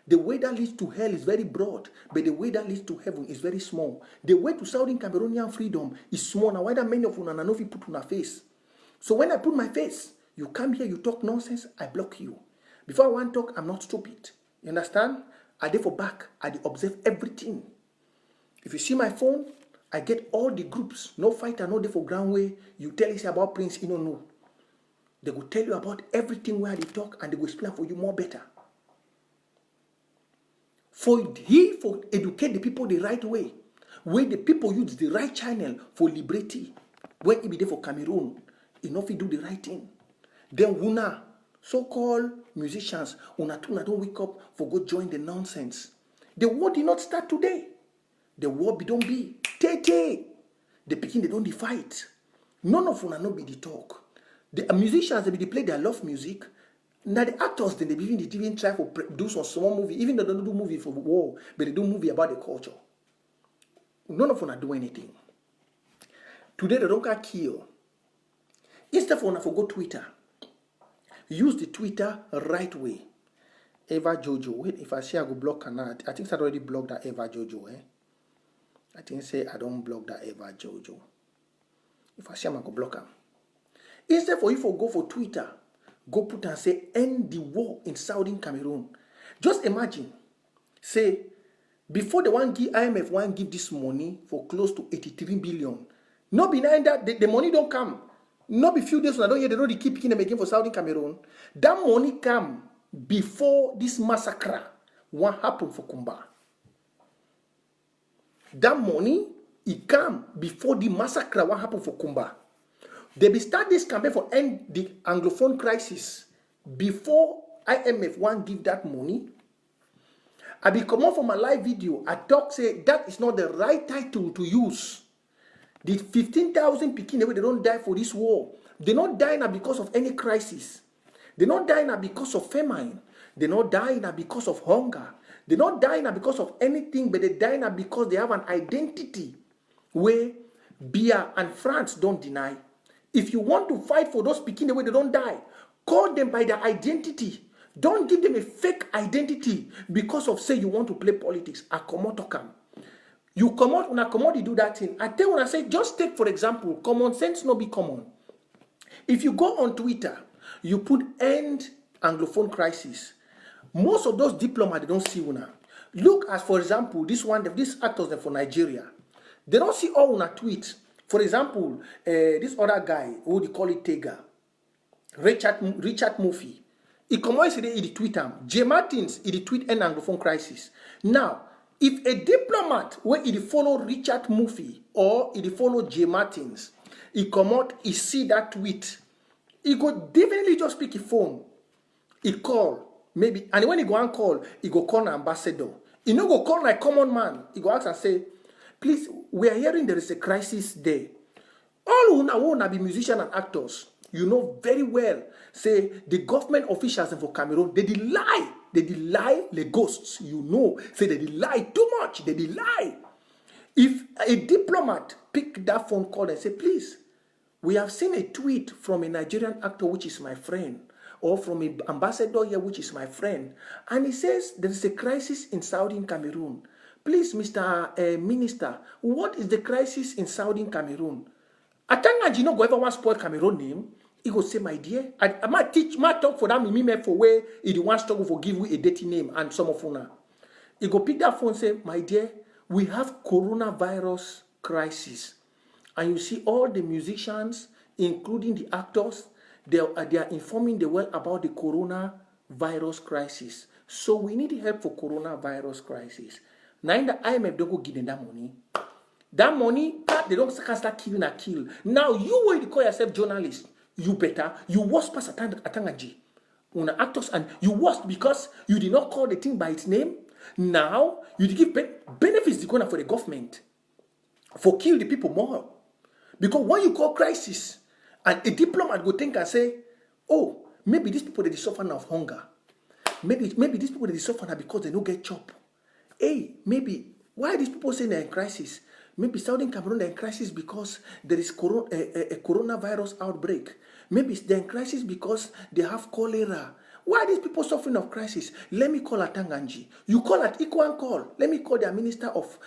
the way that leads to hell is very broad, but the way that leads to heaven is very small. The way to Southern Cameroonian freedom is small. Now, why that many of you know if you put on a face? So when I put my face, you come here, you talk nonsense, I block you. Before I want to talk, I'm not stupid. You understand? I dey for back. I dey observe everything. If you see my phone, I get all the groups. No fighter, no dey for ground way. You tell us about Prince, you don't know. They will tell you about everything where they talk and they will explain for you more better. For educate the people the right way. Where the people use the right channel for liberty. When it be there for Cameroon, enough you do the right thing. Then Wuna, so-called musicians, una don't wake up for go join the nonsense. The war did not start today. The war don't be. Tete. The Peking, they don't fight. None of una no be the talk. The musicians, they play their love music. Now the actors, then they even try to do some small movie, even though they don't do movie for war, but they do movie about the culture. None of una do anything. Today they don't get killed. Instead of una for go Twitter, use the Twitter right way. Eva Jojo. Wait, if I say I go block her, I think I already blocked that Eva Jojo. I think say I don't block that Eva Jojo. If I say I'm going to block her. Instead for you for go for Twitter, go put and say end the war in Southern Cameroon. Just imagine, say, before the IMF one give this money for close to 83 billion. Not behind that, the money don't come. Not be few days, I don't hear they don't keep picking them again for Southern Cameroon. That money come before this massacre. What happened for Kumba? That money, it come before the massacre. What happened for Kumba? They be start this campaign for end the Anglophone crisis before IMF one give that money. I be come out for my live video. I talk say that is not the right title to use. The 15,000 Peking, they don't die for this war. They not die now because of any crisis. They not die now because of famine. They not die now because of hunger. They not die now because of anything, but they die now because they have an identity where Bia and France don't deny. If you want to fight for those Peking the way they don't die, call them by their identity. Don't give them a fake identity because of say you want to play politics. I come out to come. You come out, when I come out, you do that thing. I tell when I say, just take for example, common sense no be common. If you go on Twitter, you put end Anglophone crisis. Most of those diplomats, they don't see una. Look as for example, this actors for Nigeria. They don't see all una tweet. For example, this other guy, who they call it Tega, Richard Murphy. He come out today, he tweet him. J. Martins, he tweet end Anglophone crisis. Now, if a diplomat, where he follow Richard Murphy or he follow J. Martins, he come out, he see that tweet, he go definitely just pick his phone, he call, maybe, and when he go and call, he go call an ambassador. He no go call like common man. He go ask and say, please, we are hearing there is a crisis there. All who wanna be musicians and actors, you know very well, say the government officials for Cameroon, they lie. They lie the ghosts, you know. Say they lie too much. They lie. If a diplomat pick that phone call and say, please, we have seen a tweet from a Nigerian actor, which is my friend, or from an ambassador here, which is my friend, and he says there is a crisis in Southern Cameroon. Please, Mr. Minister, what is the crisis in Southern Cameroon? I think you know whoever wants to spoil Cameroon name, he go say, my dear, I might talk for that me for where he want to struggle for give you a dirty name and some of una. He go pick that phone and say, my dear, we have coronavirus crisis. And you see all the musicians, including the actors, they are informing the world about the coronavirus crisis. So we need help for coronavirus crisis. Now in the IMF don't go give them that money. That money, they don't start killing a kill. Now you will call yourself journalist. You better. You worst pass Atangaji. Una actors and you worst because you did not call the thing by its name. Now you give benefits for the government for kill the people more. Because when you call crisis, and a diplomat go think and say, oh, maybe these people they suffer of hunger. Maybe these people they suffer because they don't get chop. Hey, maybe why these people saying they're in crisis? Maybe Southern Cameroon they're in crisis because there is a coronavirus outbreak. Maybe they're in crisis because they have cholera. Why are these people suffering of crisis? Let me call Atanganji. You call at Ikwan call. Let me call their Minister of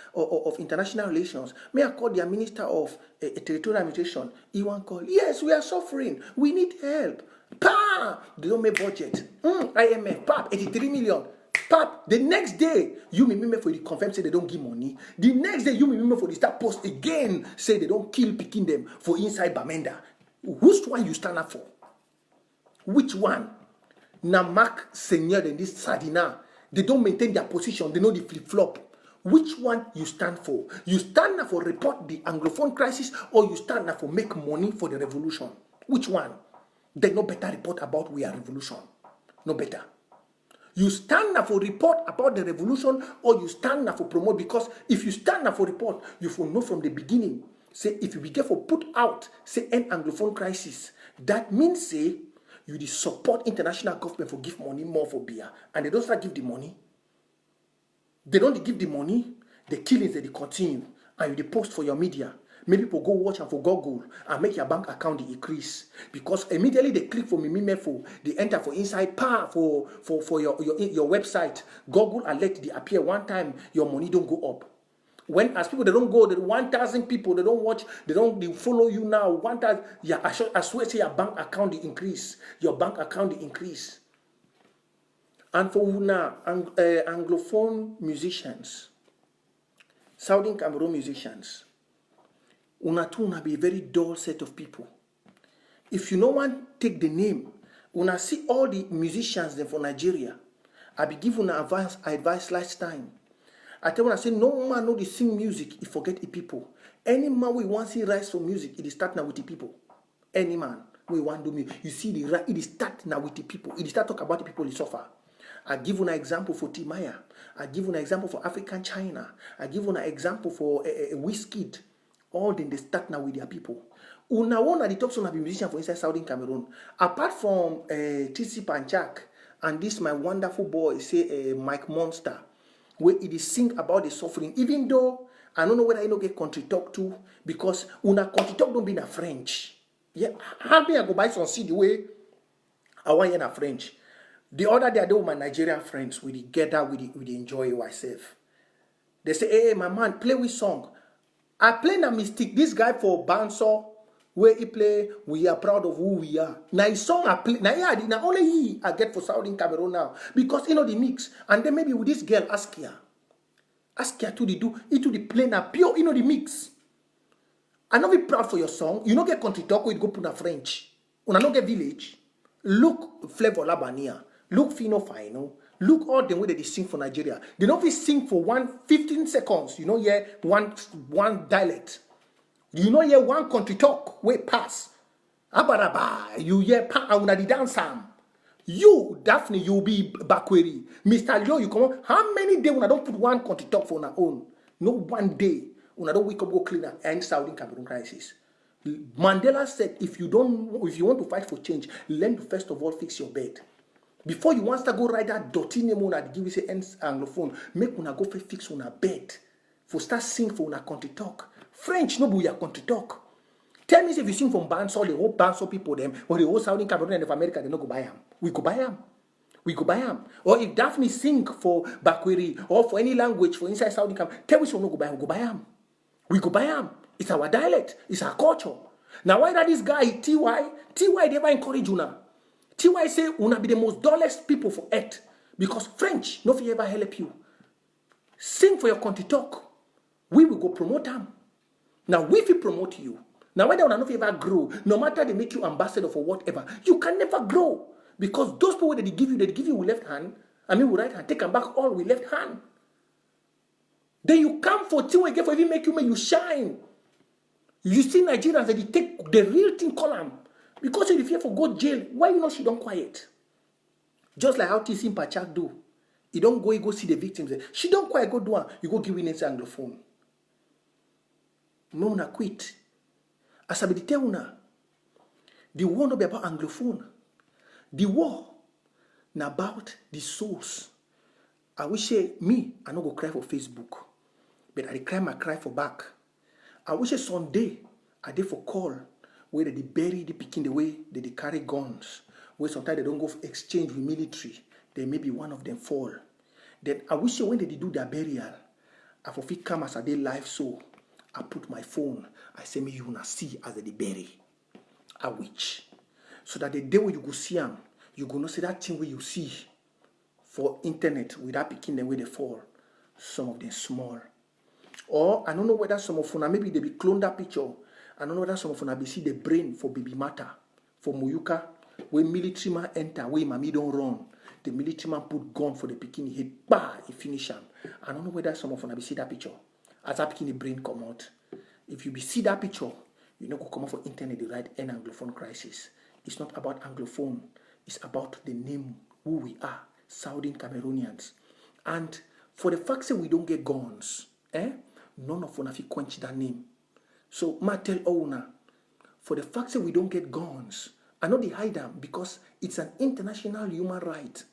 International Relations. May I call their Minister of Territorial Administration? Iwan call. Yes, we are suffering. We need help. Pa! They don't make budget. IMF. Pap, 83 million. Pap, the next day, you me for the confirm say they don't give money. The next day, you me for the start post again say they don't kill picking them for inside Bamenda. Which one you stand up for? Which one? Na Mark Seigneur and this Sardina, they don't maintain their position. They know the flip-flop. Which one you stand for? You stand up for report the Anglophone crisis or you stand up for make money for the revolution? Which one? They no better report about we are revolution. No better. You stand up for report about the revolution or you stand up for promote, because if you stand up for report, you will know from the beginning. Say if you be careful, put out, say end Anglophone crisis. That means say you support international government for give money more for beer, and they don't start give the money. They don't give the money, the killings they continue, and you post for your media. Maybe people go watch and for Google and make your bank account increase, because immediately they click for for they enter for inside for your website. Google alert they appear one time, your money don't go up. When as people they don't go, the 1,000 people they don't watch, they follow you now. 1,000, yeah, I swear say your bank account increase. Your bank account increase. And for now, Anglophone musicians, Southern Cameroon musicians, una be a very dull set of people. If you no one take the name, una see all the musicians then for Nigeria. I be giving advice last time. I tell you, I say no man know the sing music, he forget the people. Any man we want see rise for music, it is start now with the people. Any man we want do music, you see it is start now with the people. It is start talk about the people who suffer. I give you an example for Timaya. I give you an example for African China. I give you an example for Wizkid. All then they start now with their people. Una one at the top son of a musician for inside Southern Cameroon. Apart from TC Panchak and this my wonderful boy say Mike Monster, where it is sing about the suffering, even though I don't know whether I know get country talk too, because una country talk don't be in a French. Yeah, how me I go buy some CD way I want in a French. The other day I do with my Nigerian friends, we get that we enjoy ourselves. They say, hey my man, play with song. I play na Mystic, this guy for Banso, where he play, we are proud of who we are. Now his song I play, now only he I get for Southern Cameroon now. Because you know the mix. And then maybe with this girl, Askia to the do, it to the play na pure, you know the mix. I not be proud for your song. You don't get country talk, we go put na French. Una not get village. Look Flavor Labania. Look Fino Fino. Look all the way that they sing for Nigeria. They don't even sing for 15 seconds. You know, yeah, one dialect. You know, yeah, one country talk. Wait, pass. Abaraba. You hear una di dance. You, Daphne, you be Bakweri. Mr. Leo, you come on. How many days una don't put one country talk for una own? No one day. Una don't wake up, go clean and end Southern Cameroon crisis. Mandela said, if you want to fight for change, learn to first of all fix your bed. Before you want to go write that dirty name on that give you say Anglophone, make una go fix una bed. For start sing for una country talk. French no be your country talk. Tell me if you sing from Banso, the whole Banso people them, or the whole Southern Cameroon and of America, they no go buy them. We go buy them. We go buy them. Or if Daphne sing for Bakweri or for any language for inside Southern Cameroon, tell us we no go buy. We go buy them. We go buy them. It's our dialect. It's our culture. Now why that this guy TY they ever encourage una? TY say una be the most dullest people for earth because French no fit ever help you. Sing for your country talk. We will go promote them. Now we will promote you. Now whether una no fit ever grow, no matter they make you ambassador for whatever, you can never grow because those people that they give you with left hand I mean, we right hand, take them back all with left hand. Then you come for thing again for even make you shine. You see Nigerians that they take the real thing column. Because if you fear for go jail, why you know she don't quiet? Just like how TC Pachak do. He don't go see the victims. She don't quiet, go do one. You go give witness Anglophone. No una quit. As I be tell una, the war not be about Anglophone. The war na about the souls. I wish me, I no go cry for Facebook. But I cry my cry for back. I wish Sunday, I did for call where they bury the picking the way they carry guns. Where sometimes they don't go for exchange with military. Then maybe one of them fall. Then I wish when they do their burial, I for fit come as a day live so I put my phone. I say me you wanna see as they bury. I wish. So that the day when you go see them, you go not see that thing where you see for internet without picking them where they fall. Some of them small. Or I don't know whether some of them maybe they be clone that picture. I don't know whether some of them be see the brain for baby matter, for Muyuka, where military man enter, where mommy don't run. The military man put gun for the bikini, he bah, he finish him. I don't know whether some of them be see that picture. As that bikini brain come out. If you be see that picture, you know go come out for internet the right end Anglophone crisis. It's not about Anglophone. It's about the name, who we are, Southern Cameroonians. And for the fact that we don't get guns, none of us have quench that name. So, ma tell owner, for the fact that we don't get guns, I know they hide them because it's an international human right.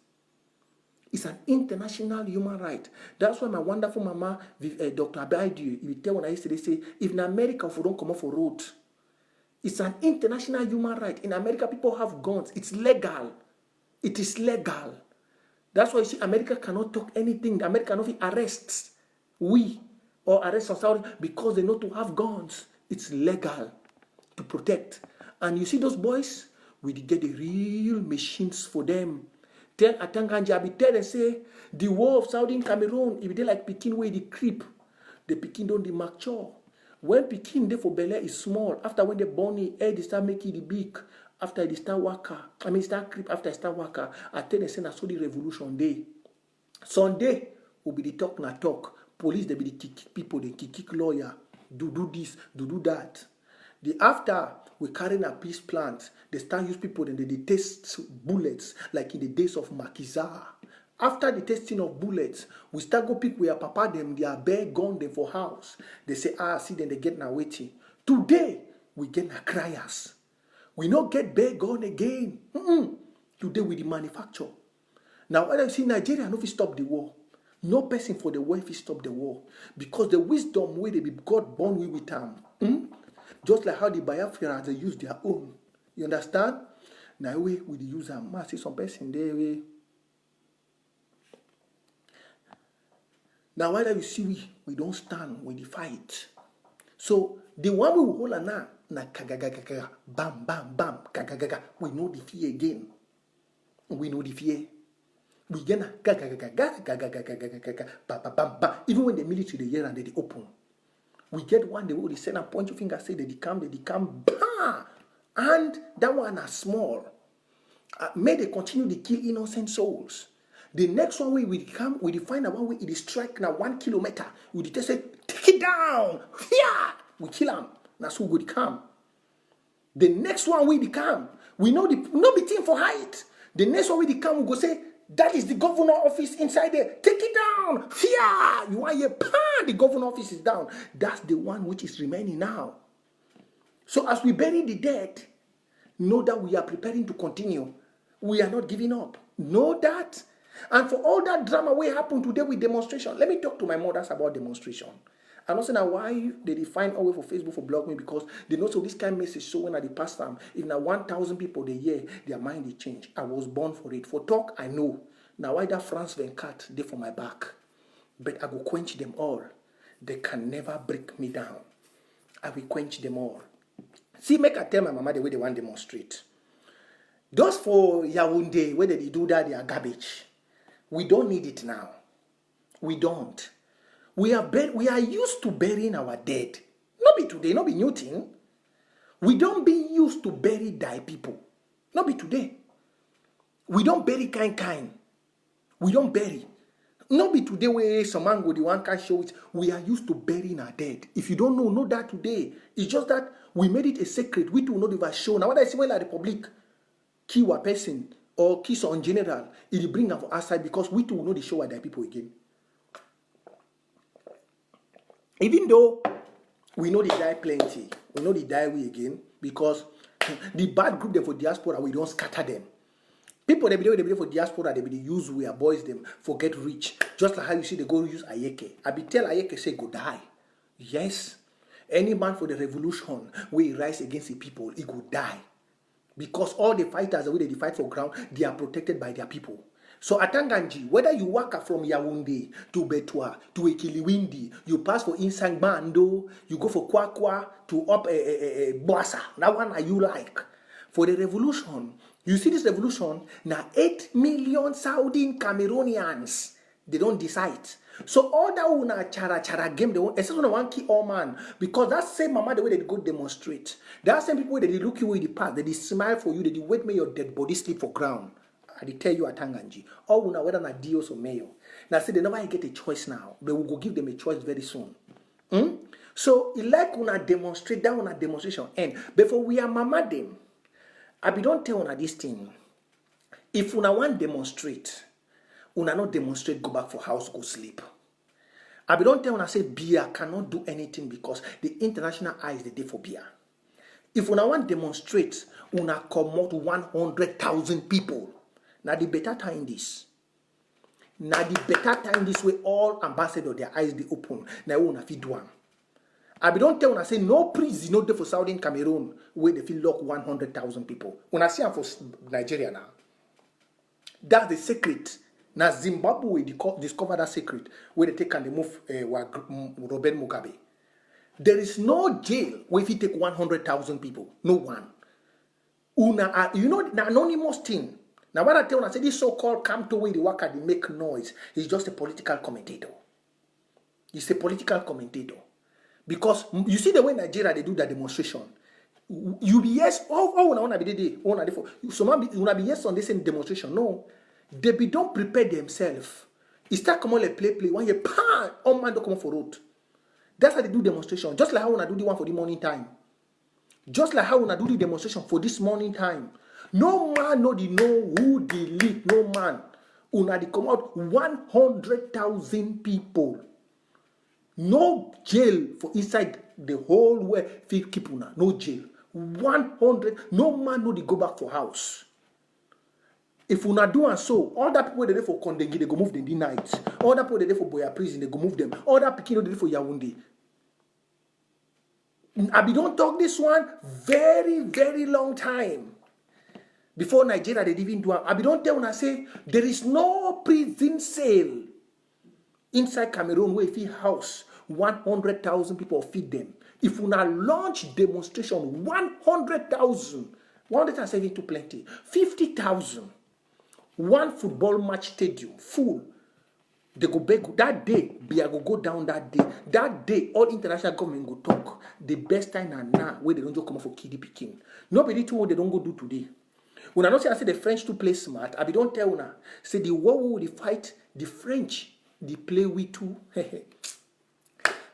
It's an international human right. That's why my wonderful mama, Dr. Abaidu, you tell when I used to say, if in America, if we don't come off a road, it's an international human right. In America, people have guns. It's legal. It is legal. That's why you see America cannot talk anything. America cannot arrest we or arrest us because they know to have guns. It's legal to protect. And you see those boys, we get the real machines for them. Tell Atanganjabi, tell and say, the war of Southern Cameroon, if they like Pekin where they creep, the Pekin don't mature. When Pekin they for Bel Air is small, after when they born it, they start making the big. After they start waka, start creep after they start waka, I tell them say na so the revolution day. Sunday will be the talk na talk. Police they be the kick people, they kick lawyer, do this, do that. The after we carry a peace plant, they start use people and they test bullets like in the days of Makiza. After the testing of bullets, we start go pick where papa them, they are bare gun them for house. They say, see then they get na waiting. Today, we get na criers. We not get bare gun again. Today we the manufacture. Now when I see Nigeria, no fit stop the war. No person for the war if stop the war. Because the wisdom where they be God born with them. Just like how the Biafrans they use their own. You understand? Now we use them. I see some person there. Now whether you see we don't stand with the fight. So the one we will hold on now, na kagagagaga, bam, bam, bam, kagagaga. We know the fear again. We know the fear. We get na gagagagaga, bam, bam, bam. Even when the military they hear and they open. We get one, they will send a point of finger, say they come, bam! And that one are small. May they continue to kill innocent souls. The next one we come, we find out one way it strike now 1 kilometer. We just say, take it down. Yeah! We kill them. That's who would come. The next one we come, we know the thing for height. The next one we come, we go say, that is the governor office inside there. Take it down. Yeah! You want your the governor office is down. That's the one which is remaining now. So as we bury the dead, know that we are preparing to continue. We are not giving up. Know that. And for all that drama we happen today with demonstration, let me talk to my mothers about demonstration. I'm not saying that why they define always for Facebook for blog me because they know so this kind of message so when I pass them, if now 1,000 people they hear, their mind they change. I was born for it. For talk, I know. Now why that France Venkat they for my back. But I will quench them all. They can never break me down. I will quench them all. See, make I tell my mama the way they want to demonstrate. Those for Yaoundé, where they do that, they are garbage. We don't need it now. We don't. We are used to burying our dead. Not be today, not be new thing. We don't be used to bury die people. Not be today. We don't bury kind. We don't bury. Not be today where some man go the one can show it. We are used to burying our dead. If you don't know that today. It's just that we made it a secret. We do not even show. Now what I say when the public kill a person or kiss on general, it bring them outside because we do not show other people again. Even though we know they die plenty, we know they die we again because the bad group them for diaspora, we don't scatter them. People they be for diaspora, they be use we boys them for get rich. Just like how you see they go use Ayeke. I be tell Ayeke say go die. Yes. Any man for the revolution where he rise against the people, he go die. Because all the fighters the way they fight for ground, they are protected by their people. So Atanganji, whether you walk from Yaoundé to Betua to Ekiliwindi, you pass for Insang Bando, you go for Kwakwa to up Boassa. That one are you like? For the revolution, you see this revolution, now 8 million Saudi Cameroonians, they don't decide. So all that una chara game, they want, especially one key all man, because that same mama the way they go demonstrate, that same people that they look you in the past, they smile for you, they wait may your dead body sleep for ground. I tell you at Tanganji, all una whether na Dios or Mayo. Now say they never get a choice now, but we will go give them a choice very soon. So like una demonstrate that una demonstration end. Before we are mama them, I be don't tell una this thing. If una want demonstrate, una not demonstrate, go back for house, go sleep. I be don't tell una say beer cannot do anything because the international eye is the day for beer. If una want demonstrate, una come out 100,000 people. Now the better time this. Now the better time this way all ambassadors their eyes they open. Now una fit do am. I be don't tell una say no prison no there for Southern Cameroon where they feel lock 100,000 people. Una see am for Nigeria now. That's the secret. Now Zimbabwe discover that secret where they take and they move Robert Mugabe. There is no jail where if you take 100,000 people. No one. Una you know the anonymous thing. Now what I tell you, I say this so-called come to where the worker they make noise is just a political commentator. It's a political commentator. Because you see the way Nigeria they do that demonstration. You be yes, wanna be there. Someone be yes on the same demonstration. No. They be don't prepare themselves. It's start come on like play. When you pan, all man don't come for road. That's how they do demonstration. Just like how I do the one for the morning time. Just like how I do the demonstration for this morning time. No man know who the lead. No man. Una they come out 100,000 people. No jail for inside the whole way. Keep una. No jail. 100. No man know they go back for house. If una do and so, all that people they for Kondengi, they go move them the night. All that people they for Boya prison, they go move them. All that Pikino they for Yaoundé. I be don't talk this one very, very long time. Before Nigeria, they didn't do it. I be don't tell when I say there is no prison cell inside Cameroon where if you house 100,000 people feed them. If we now launch demonstration, 100,000, 170 too plenty, 50,000, one football match stadium full. They go beg that day. Bia go down that day. That day, all international government go talk. The best time now where they don't just come for kiddie picking. Nobody told what they don't go do today. When I don't say I say the French to play smart, I be don't tell una. Say the war will they fight the French, they play we too.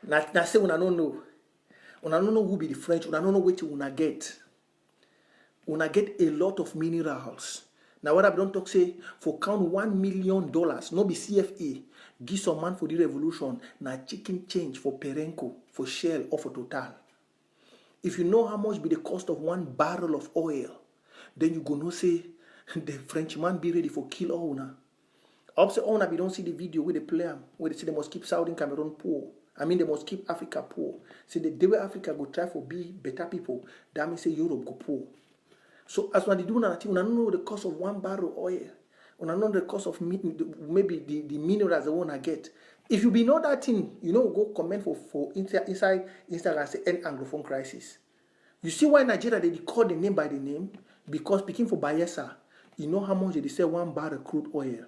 Now say una don't know. Una don't know who be the French, una don't know what you una get. Una get a lot of minerals. Now what I don't talk say for count $1 million, no be CFA, give some man for the revolution, na chicken change for Perenco, for Shell or for Total. If you know how much be the cost of 1 barrel of oil, then you go no say the Frenchman be ready for kill all now. Upset on we don't see the video where they play them, where they say they must keep Southern Cameroon poor. I mean they must keep Africa poor. Say the day where Africa go try for be better people, that means say Europe go poor. So as when they do that, we don't know the cost of 1 barrel oil. We don't know the cost of maybe the minerals they want to get. If you be know that thing, you know, go comment for inside Instagram say end Anglophone crisis. You see why Nigeria they call the name by the name? Because picking for Bayelsa, you know how much they sell 1 barrel crude oil.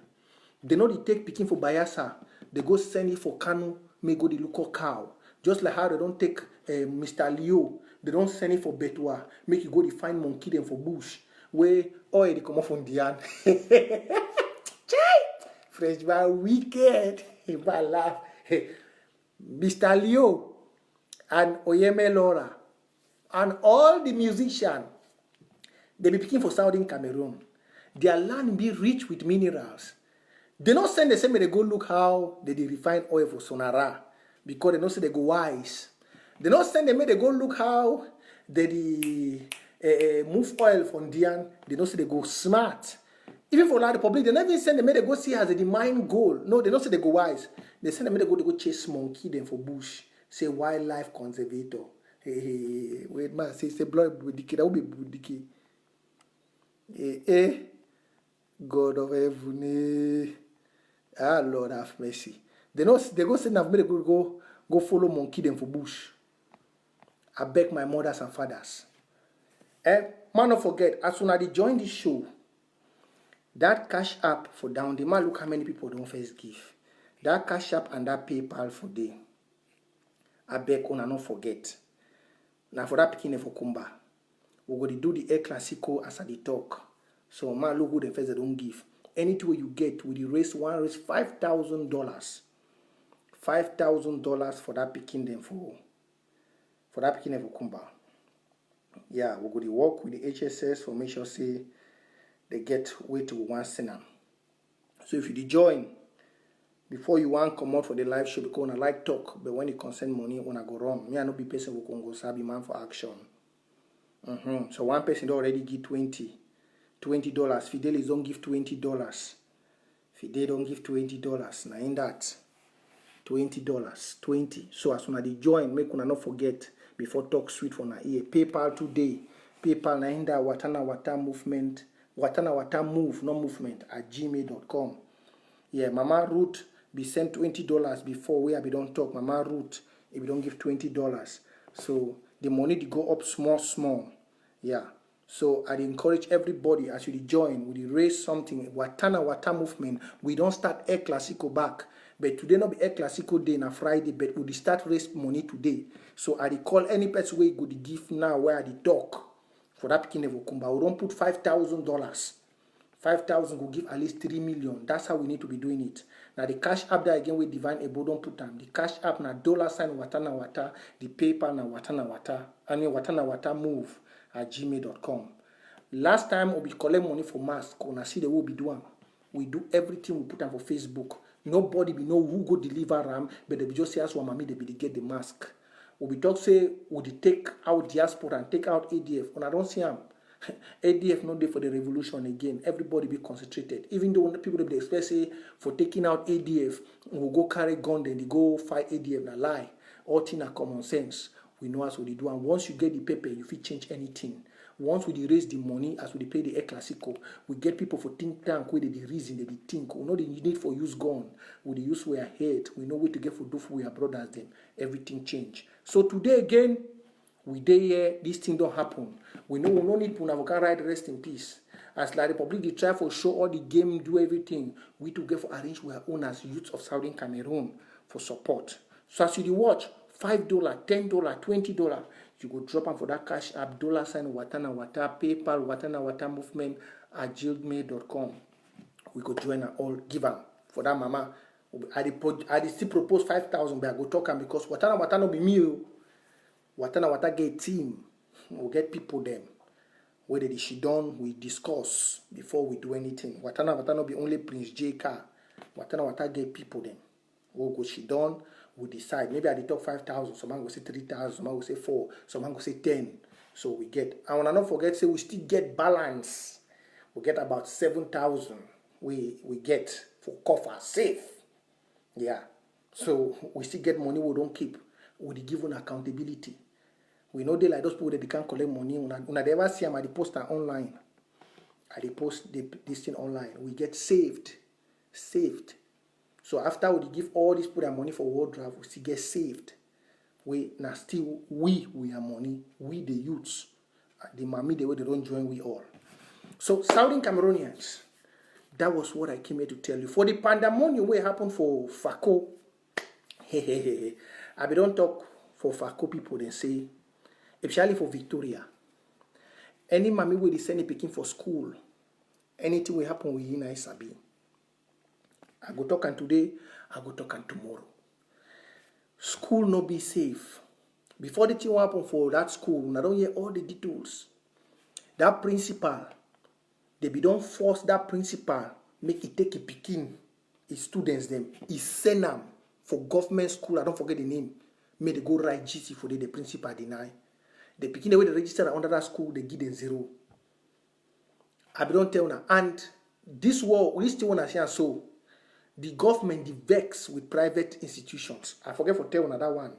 They know they take picking for Bayelsa, they go send it for Kano, may go the local cow. Just like how they don't take Mr. Leo, they don't send it for Betua, make you go to find monkey them for bush, where oil they come off from the hand. Frenchman wicked. If I laugh. Mr. Leo and Oyeme Laura and all the musicians, they be picking for Southern Cameroon. Their land be rich with minerals. They don't send the same way they go look how they refine oil for Sonara because they don't say they go wise. They don't send them way they go look how they move oil from Dian. They don't say they go smart. Even for La Republic, they never send them way they go see as the mine gold. No, they don't say they go wise. They send them way they go chase monkey them for bush. Say wildlife conservator. Hey, wait man, say blood with decay. That will be with decay. God of heaven. Ah, Lord have mercy. They go say now me go follow monkey them for bush. I beg my mothers and fathers. Man, don't forget, as soon as they join this show, that cash app for down the man, look how many people don't first give. That cash app and that PayPal for day. I beg una not forget. Now for that picking for Kumba, we go to do the air classico as I dey talk. So man, look who the first they don't give. Anything you get, we raise $5,000. $5,000 for that picking them for that picking them for Kumba. Yeah, we go to work with the HSS for make sure say they get way to one sinner. So if you join before you want come out for the live show because I like talk, but when it concern money, when I go wrong, me I not be person who can go sabi man for action. So one person already give $20. Fidelis don't give $20. Fidel don't give $20. Now in that $20. 20. So as soon as they join, make una not forget before talk sweet for na ear. PayPal today. PayPal na in that watana wata movement. Watana wata move, no movement at gmail.com. Yeah, Mama Ruth be sent $20 before we be don't talk. Mama Ruth, if you don't give $20. So the money they go up small. Yeah. So I encourage everybody as you join, we raise something. Watana Wata movement. We don't start Air Classico back. But today not be Air Classico day na Friday, but we start raise money today. So I call any person where you go to give now where I talk for that picking of Kumba. We don't put $5,000. 5,000 will give at least 3 million. That's how we need to be doing it. Now the cash app there again with Divine Ebo don't put them. The cash app na $ Watana Wata. The PayPal na Watana Wata. I mean Watana Wata move at gmail.com. Last time we collect money for mask. When I see the way we do them. We do everything we put them for Facebook. Nobody be know who go deliver them, but they be just say as one mommy they be get the mask. We be talk say we take out diaspora and take out ADF. When I don't see them. ADF not there for the revolution again. Everybody be concentrated. Even though people they expect say for taking out ADF, we go carry gun then they go fight ADF. Na lie. All things are common sense. We know as we do. And once you get the paper, you fit change anything. Once we raise the money, as we pay the Air Classico, we get people for think tank where they reason, they think. We know the need for use gun. We use we are head. We know where to get for do for we are brothers them. Everything change. So today again, we day here, this thing don't happen. We know we no need Punavoka right rest in peace. As La Republic they try for show all the game, do everything. We together for arrange our own as youths of Southern Cameroon for support. So as you watch, $5, $10, $20, you go drop them for that cash app, $ Watana Wata, PayPal, Watana Wata movement at gmail.com. We go join and all give them for that mama. I still propose 5,000, but I go talk them because Watana Wata no be me. Watana Wata get team. We'll get people them. Whether they she done, we discuss before we do anything. Watana Wata no be only Prince J car. Watana Wata get people them. We'll go she done. We decide. Maybe I did talk 5,000. Someone will say 3,000. Someone will say 4. Someone will say 10. So we get. And when I not forget, say we still get balance. We get about 7,000. We get for coffer safe. Yeah. So we still get money we don't keep. We give an accountability. We know they like those people that they can't collect money. When they ever see them at the poster online. At the post this thing online. We get saved. So after we give all these people their money for World Drive, we still get saved. We are money. We the youths. The mommy the way they don't join we all. So Southern Cameroonians, that was what I came here to tell you. For the pandemonium what happened for Fako. I don't talk for Fako people they say, especially for Victoria. Any mommy will send a picking for school. Anything will happen with you, Sabi. I go talk and today, I go talk and tomorrow. School no be safe. Before the thing happen for that school, I don't hear all the details. That principal, they be don't force that principal, make it take a picking, his students them, he send them for government school, I don't forget the name. May they go write GC for the principal deny. The picking the way they register under that school, they give them 0. I be don't tell now. And this war, this thing wanna say so. The government the vex with private institutions. I forget for tell another one.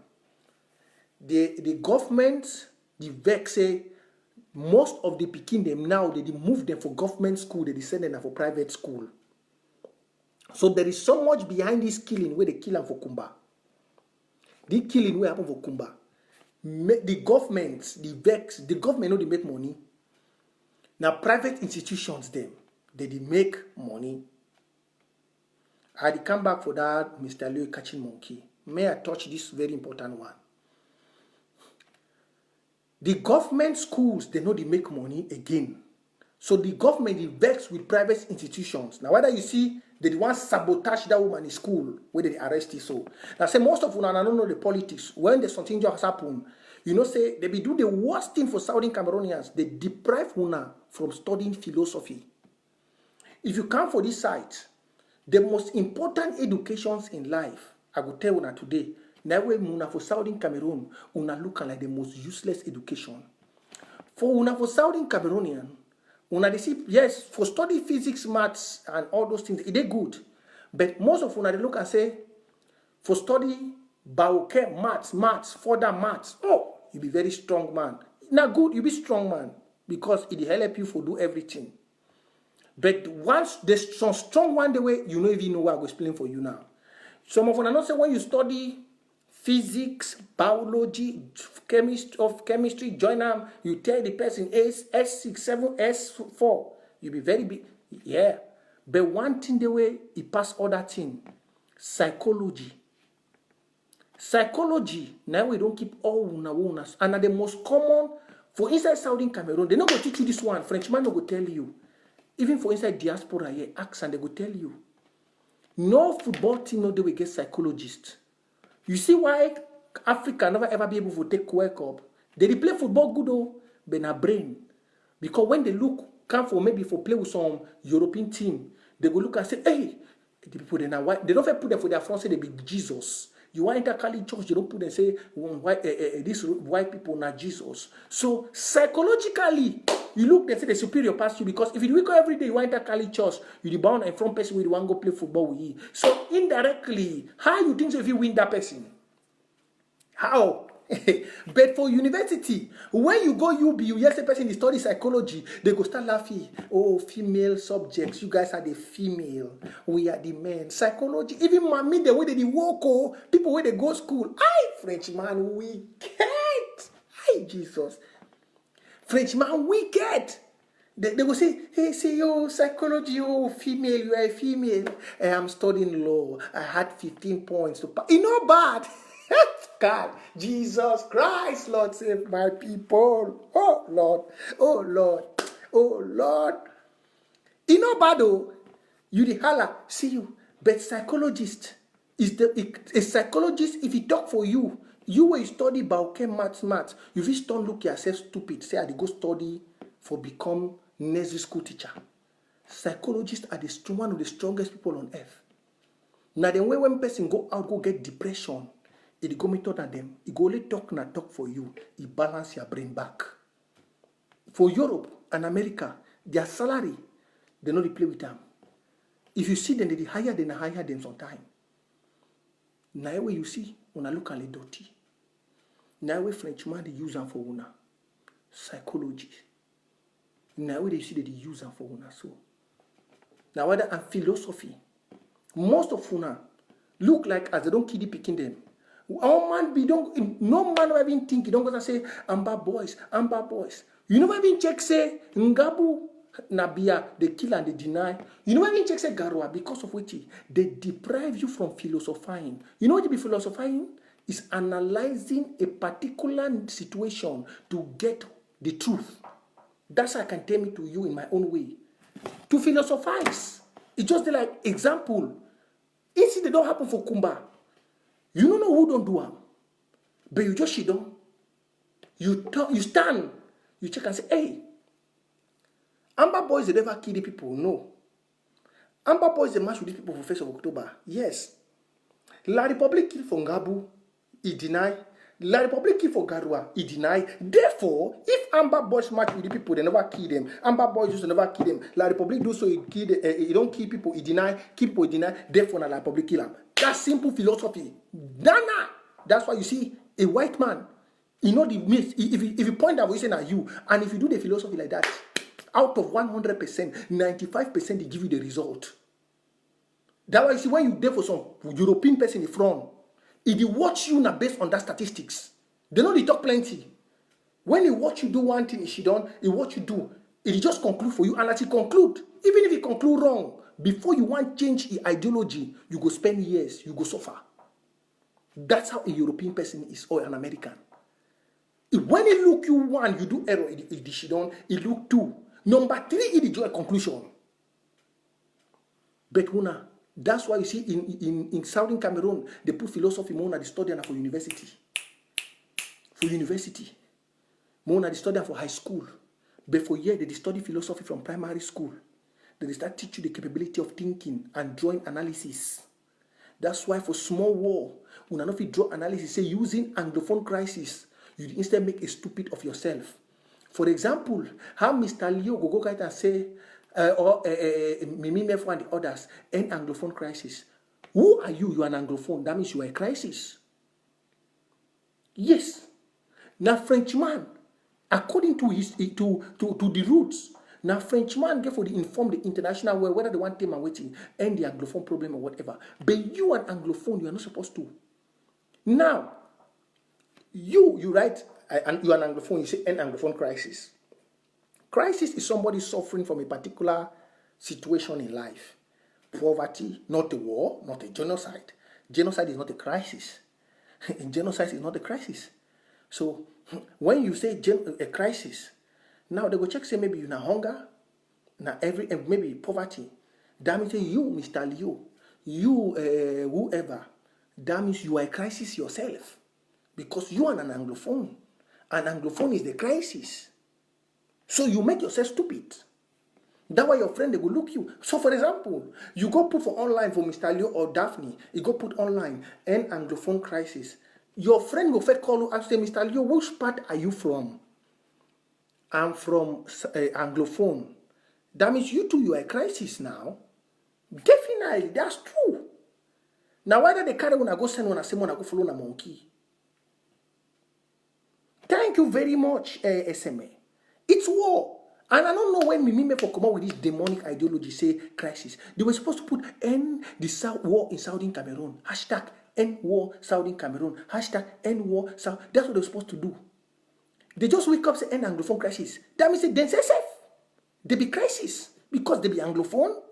The government the vex say most of the picking them now they move them for government school, they send them for private school. So there is so much behind this killing where they kill them for Kumba. The killing where happen for Kumba. The government, the vex, the government know they make money. Now private institutions them, they make money. I come back for that, Mr. Leo catching monkey. May I touch this very important one? The government schools, they know they make money again. So the government is vexed with private institutions. Now, whether you see they want sabotage that woman in school where they arrest her. So now say most of you don't know the politics. When there's something just happen, you know, say they be do the worst thing for Southern Cameroonians. They deprive Una from studying philosophy. If you come for this site, the most important educations in life, I will tell Una today, now way Una for Southern Cameroon, Una look like the most useless education. For Una for Southern Cameroonian, Una they see, yes, for study physics, maths, and all those things, they good. But most of Una they look and say, for study biochem, maths, further maths, oh, you be very strong man. Now good, you be strong man, because it help you for do everything. But once there's some strong one the way, you don't even know what I'm explaining for you now. Some of you know say when you study physics, biology, chemistry, join them, you tell the person S6, 7, S4, you be very big. Yeah. But one thing the way he pass other thing, psychology. Psychology, now we don't keep all una. And are the most common for inside Southern Cameroon. They not go teach you this one. Frenchman no go tell you. Even for inside diaspora here, ask and they go tell you. No football team no they will get psychologists. You see why Africa never ever be able to take World Cup? They play football good though, but na brain. Because when they come for maybe for play with some European team, they go look and say, hey, the people they now they don't put them for their front say they be Jesus. You want enter Catholic church, they don't put them say this white people not Jesus. So psychologically, you look they say the superior past you because if you wake up every day you want enter Catholic church, you the bound and front person with one go play football with you. So indirectly, how you think so if you win that person? How? But for university, when you go UB, you hear the person study psychology, they go start laughing. Oh, female subjects, you guys are the female, we are the men. Psychology, even mommy, the way they walk, oh, people where they go school. Aye, Frenchman, we get. Aye, Jesus. Frenchman, we get. They will say, hey, say, oh, psychology, oh, female, you are a female. I'm studying law. I had 15 points to pass. It's not bad. God, Jesus Christ, Lord, save my people. Oh, Lord. Oh, Lord. Oh, Lord. It's not bad, though. You the holla, see you. But psychologist, a psychologist, if he talk for you, you will study biochem maths. You just don't look yourself stupid. Say, I go study for become nursery school teacher. Psychologists are one of the strongest people on earth. Now, then when person go out, go get depression, it go method at them. It go only talk for you. It balance your brain back. For Europe and America, their salary, they know they play with them. If you see them, they hire them sometime. Now where you see, when I look at the dirty. Now where Frenchman they use them for una psychology. Now where they see that they use them for una so. Now whether and philosophy, most of una look like as they don't kill the picking them. Our man be don't no man ever even think you don't go to say Amba boys. You never even check say Ngabu Nabia they kill and they deny. You never even check say Garua because of which they deprive you from philosophizing. You know what you be philosophizing? Is analyzing a particular situation to get the truth. That's how I can tell me to you in my own way. To philosophize. It's just like example. Incident don't happen for Kumba. You don't know who don't do them. But you just shit down. You stand. You check and say, hey, Amber Boys, they never kill the people. No. Amber Boys, they march with these people for 1st of October. Yes. La Republic kill for Ngabu, he deny. La Republic kill for Garua, he deny. Therefore, if Amber Boys march with the people, they never kill them. Amber Boys used to never kill them. La Republic do so, he don't kill people, he deny. Kill people, he deny. Therefore, La Republic kill them. That's simple philosophy. Dana. That's why you see a white man. You know the myth. If you point out, we say now you, and if you do the philosophy like that, out of 100%, 95% they give you the result. That's why you see when you there for some European person in front, if they watch you now based on that statistics, they know they talk plenty. When they watch you do one thing, he done, he watch you do, it just conclude for you, and as he conclude, even if he conclude wrong, before you want change in ideology, you go spend years, you go suffer. That's how a European person is, or an American. When he look you one, you do error, he done, he look two. Number three, he draw a conclusion. But una, that's why you see in Southern Cameroon, they put philosophy more than the study for university. For university. More than the study for high school. But for years, they study philosophy from primary school. They start teach you the capability of thinking and drawing analysis. That's why for small war, when if you draw analysis, say using Anglophone crisis, you instead make a stupid of yourself. For example, how Mr. Leo go and say, Mimi Mefo and the others, end Anglophone crisis. Who are you? You are an Anglophone. That means you are a crisis. Yes. Now Frenchman, according to his to the roots, now Frenchman get for the inform the international world whether they want them and waiting, end the Anglophone problem or whatever. But you an Anglophone, you are not supposed to. Now, you write, and you are an Anglophone, you say end Anglophone crisis. Crisis is somebody suffering from a particular situation in life. Poverty, not a war, not a genocide. Genocide is not a crisis. Genocide is not a crisis. So, when you say a crisis, now they go check, say maybe you na hunger, maybe poverty. That means you, Mr. Leo, you, whoever, that means you are a crisis yourself. Because you are an Anglophone. An Anglophone is the crisis. So you make yourself stupid. That's why your friend, they will look you. So for example, you go put for online for Mr. Leo or Daphne, you go put online, end Anglophone crisis. Your friend will first call you and say, Mr. Leo, which part are you from? I'm from Anglophone. That means you too, you are a crisis now. Definitely, that's true. Now whether they carry when I go send one, I say when I go follow a monkey. Thank you very much, SMA. It's war. And I don't know when Mimi for come out with this demonic ideology, say crisis. They were supposed to put end the war in Southern Cameroon. Hashtag end war Southern Cameroon. Hashtag end war South. That's what they're supposed to do. They just wake up say end Anglophone crisis. That means they say safe. They be crisis because they be Anglophone.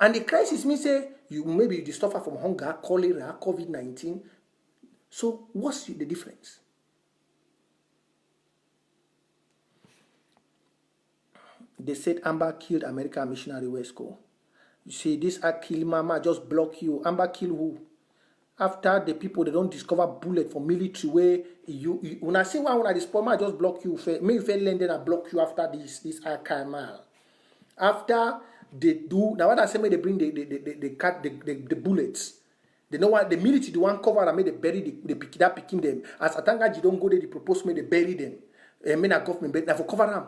And the crisis means say you maybe suffer from hunger, cholera, COVID-19. So what's the difference? They said Amber killed American missionary Wesco. You see, this kill mama just block you. Amber kill who? After the people, they don't discover bullet for military way. When I say one, when I discover, I just block you. May you fail then I block you after this archival. After they do, now what I say, may they bring they cut the bullets. They know what the military the one cover and may they bury that picking them. As Atangaji don't go there, they propose may they bury them. And may not government but now for cover them.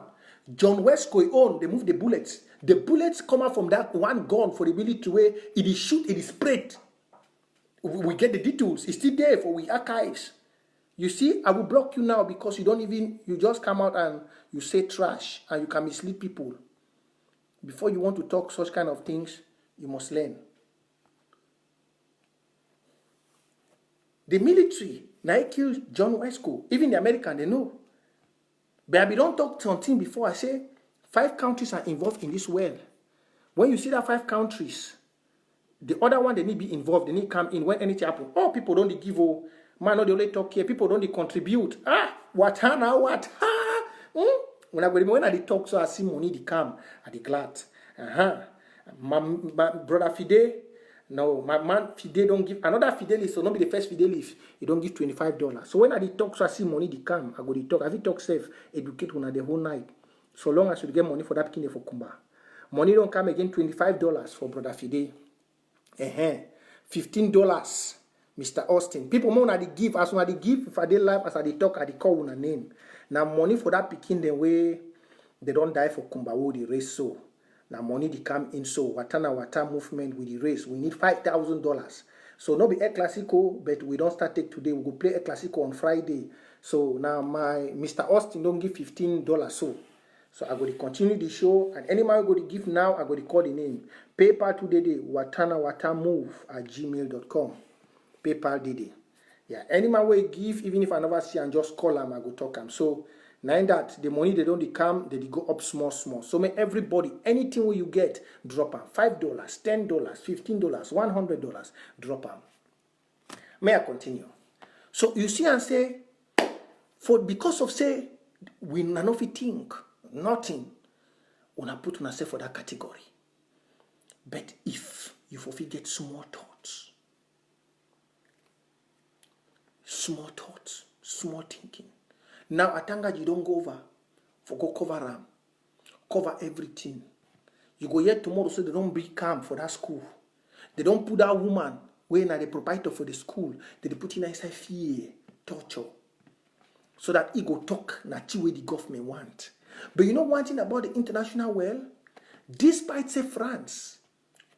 John Wesco on, they move the bullets. The bullets come out from that one gun for the military way. It is shoot, it is sprayed. We get the details. It's still there for we archives. You see, I will block you now because you just come out and you say trash and you can mislead people. Before you want to talk such kind of things, you must learn. The military, now I killed John Wesco. Even the American, they know. But I don't talk something before I say 5 countries are involved in this world. When you see that 5 countries, the other one, they need to be involved. They need to come in when anything happens. Oh, people don't give, oh, man, no, they only talk here. People don't contribute. What? When I talk, so I see money, they come. I they glad. My brother Fide, No, my man Fide don't give another Fidelis, so not be the first Fidelis. He don't give $25. So when I did talk, so I see money they come, I go to talk. Have you talk safe, educate one the whole night. So long as you get money for that kidney for Kumba. Money don't come again, $25 for brother Fide. $15, Mr. Austin. People more they give as soon as they give, if I did live, as I did talk, I did call one name. Now money for that picking the way they don't die for Kumba, the race so. Now money they come in so Watana movement with the race. We need $5,000. So not be a Classico, but we don't start take today. We go play a Classico on Friday. So now my Mr. Austin don't give $15 so. So I go to continue the show, and any man I go to give now, I go to call the name. PayPal today, watanawataMove@gmail.com. PayPal today. Yeah, any man will give, even if I never see and just call them, I go talk them. So now that the money they don't come, they go up small. So may everybody, anything where you get, drop them. $5, $10, $15, $100, drop them. May I continue? So you see and say, because of say, we not think, nothing, una put una say for that category. But if you forget small thoughts, small thinking. Now, Atanga, you don't go over for go cover everything. You go here tomorrow, so they don't bring camp for that school. They don't put that woman when the proprietor for the school. They put in inside fear, torture, so that he go talk na way the government want. But you know one thing about the international world, despite say France,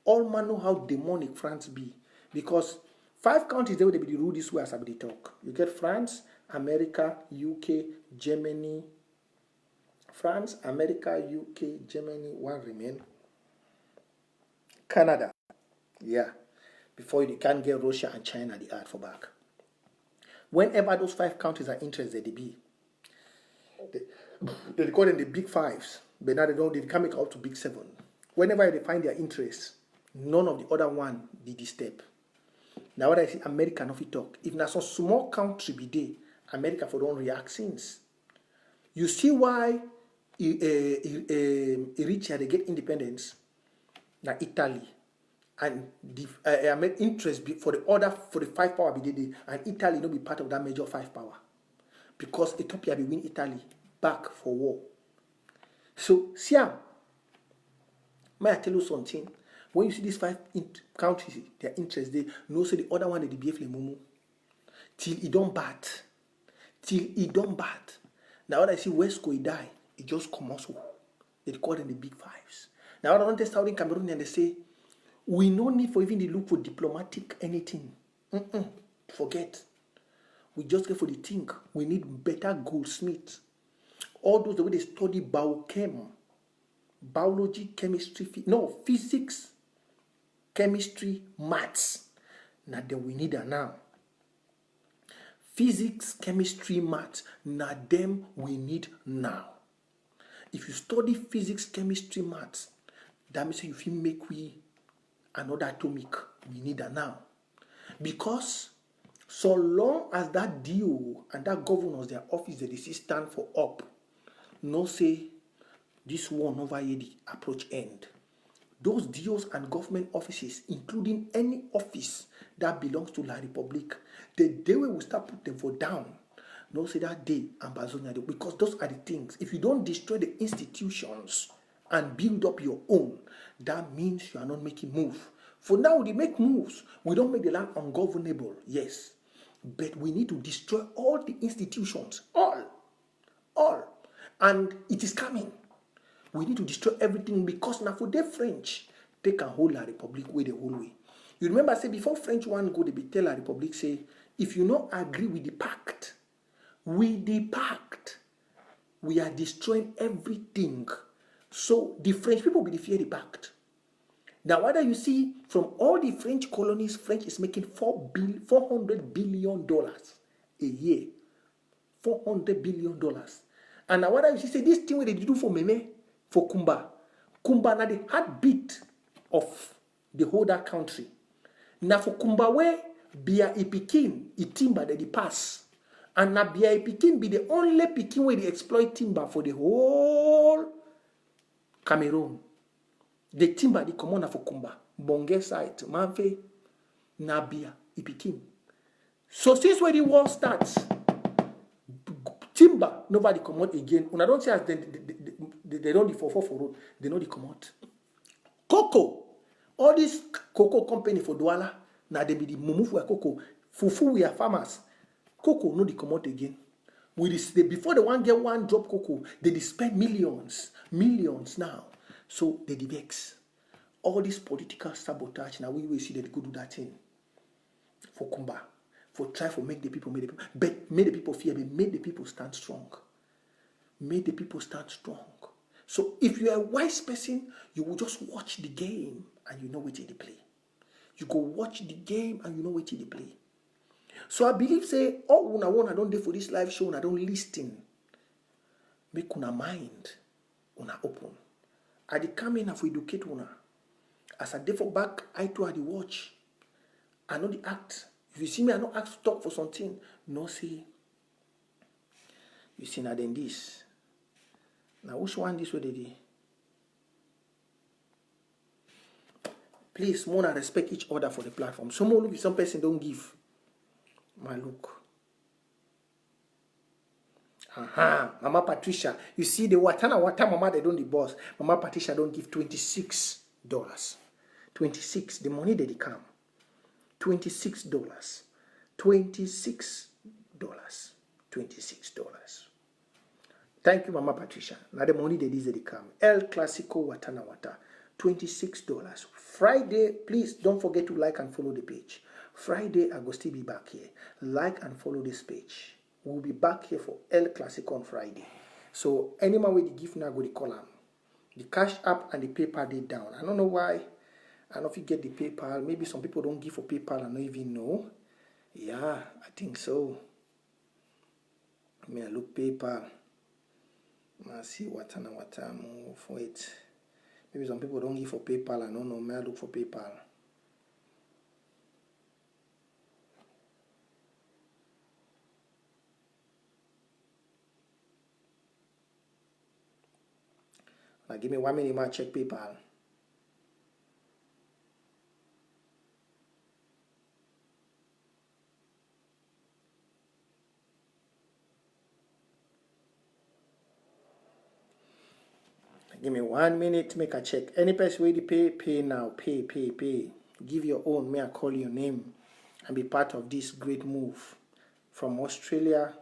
all man know how demonic France be, because 5 countries they will be the rule this way as I be talk. You get France, America, UK, Germany. France, America, UK, Germany, one remain. Canada. Yeah. Before you can get Russia and China the add for back. Whenever those 5 countries are interested, they call them the big 5s. But now they can't make out to big 7. Whenever they find their interest, none of the other one did this step. Now what I see, America not fit talk. If not some small country be there, America for don't react since. You see why Eritrea they get independence? Now Italy and the interest for the 5 power be there, and Italy not be part of that major 5 power because Ethiopia be win Italy back for war. So Siam, may I tell you something? When you see these 5 countries, their interest, they know say the other one they behave like mumu. Till it don't bat. Now when I see West Coast die, it just come also. They call them the big 5s. Now when I want to start in Cameroon and they say, we no need for even the look for diplomatic anything. Forget. We just get for the thing. We need better goldsmiths. All those the way they study biology, chemistry, physics, chemistry, maths. Now then we need that now. Physics, chemistry, maths. Now them we need now. If you study physics, chemistry, maths, that means if you make another atomic, we need that now. Because so long as that DO and that governors, their office, they stand for up, no say this one over here the approach end. Those DOs and government offices, including any office that belongs to La Republic, the day we will start put them for down. No say that day Ambazonia, because those are the things. If you don't destroy the institutions and build up your own, that means you are not making move. For now, we make moves. We don't make the land ungovernable, yes. But we need to destroy all the institutions. All. And it is coming. We need to destroy everything because now for the French, they can hold La Republic way the whole way. You remember, say before French one go, they be tell La Republic, say, if you not agree with the pact, we are destroying everything. So the French people will fear the pact. Now, whether you see from all the French colonies, French is making $400 billion a year. $400 billion. And now, whether you see, say this thing what they do for Meme, for Kumba now the heartbeat of the whole that country. Now for Kumba where Bia Ipikin, timber they pass. And now Bia Ipikin be the only Pikin where they exploit timber for the whole Cameroon. The timber they come on for Kumba, Bonge site, Manfe, Nabia, Ipikim. So since when the war starts, timber nobody come out again. When I don't say as they don't the for road, they know they come out. Cocoa, all this cocoa company for Douala, now they be the mumu for cocoa. Fufu we are farmers. Cocoa no they come out again. Before the one get one drop cocoa, they spend millions now. So they vex. All this political sabotage now we will see that they go do that thing for Kumba, for try for make the people make the people fear, but make the people stand strong. Make the people stand strong. So if you are a wise person, you will just watch the game and you know what they play. You go watch the game and you know what they play. So I believe say all una don't do for this live show, una don't listen. Make una mind, una open. I dey come in for educate una. As I dey for back, I too I dey watch. I know the act. If you see me, I no ask to talk for something. No say. You see now then this. Now which one this way they dey? Please, more respect each other for the platform. Some person don't give. My look. Mama Patricia. You see the Watana Mama, they don't the boss. Mama Patricia don't give $26. 26. The money that they come. $26. $26. $26. Thank you, Mama Patricia. Now the money that is they come. El Clasico Watana Wata. $26. Friday, please don't forget to like and follow the page. Friday, I will still be back here. Like and follow this page. We'll be back here for El Clasico on Friday. So, any man with the gift now go the column. The Cash App and the PayPal they down. I don't know why. I don't know if you get the PayPal. Maybe some people don't give for PayPal and don't even know. Yeah, I think so. I mean, I look PayPal. I see what I'm for it. Maybe some people don't give for PayPal. I don't know. May I look for PayPal? Now give me 1 minute, man. Check PayPal. Give me 1 minute, make a check. Any person ready pay now. Pay. Give your own. May I call your name and be part of this great move from Australia.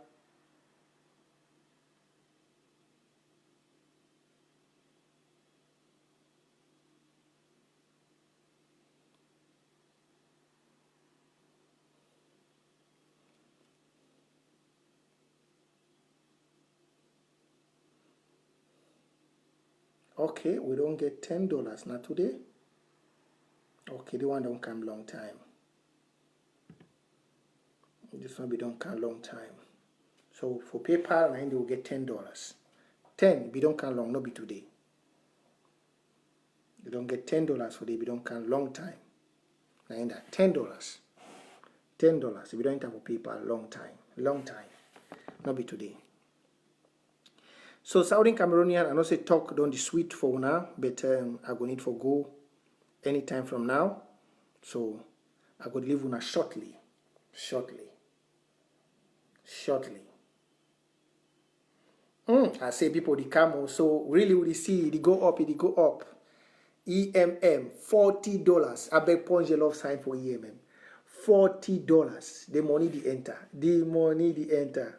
Okay, we don't get $10 now today. Okay, the one don't come long time. This one we don't come long time. So for PayPal, they will get $10. 10, we don't come long, not be today. You don't get $10 for the we don't come long time. Now in that $10. $10 if you don't enter for PayPal long time. Not be today. So Southern Cameroonian, I know say talk don't the sweet for now, but I go need for go anytime from now. So I go leave una shortly. I say people the camel, so really we see it go up. EMM $40. I beg Ponge love sign for EMM. $40. The money the enter.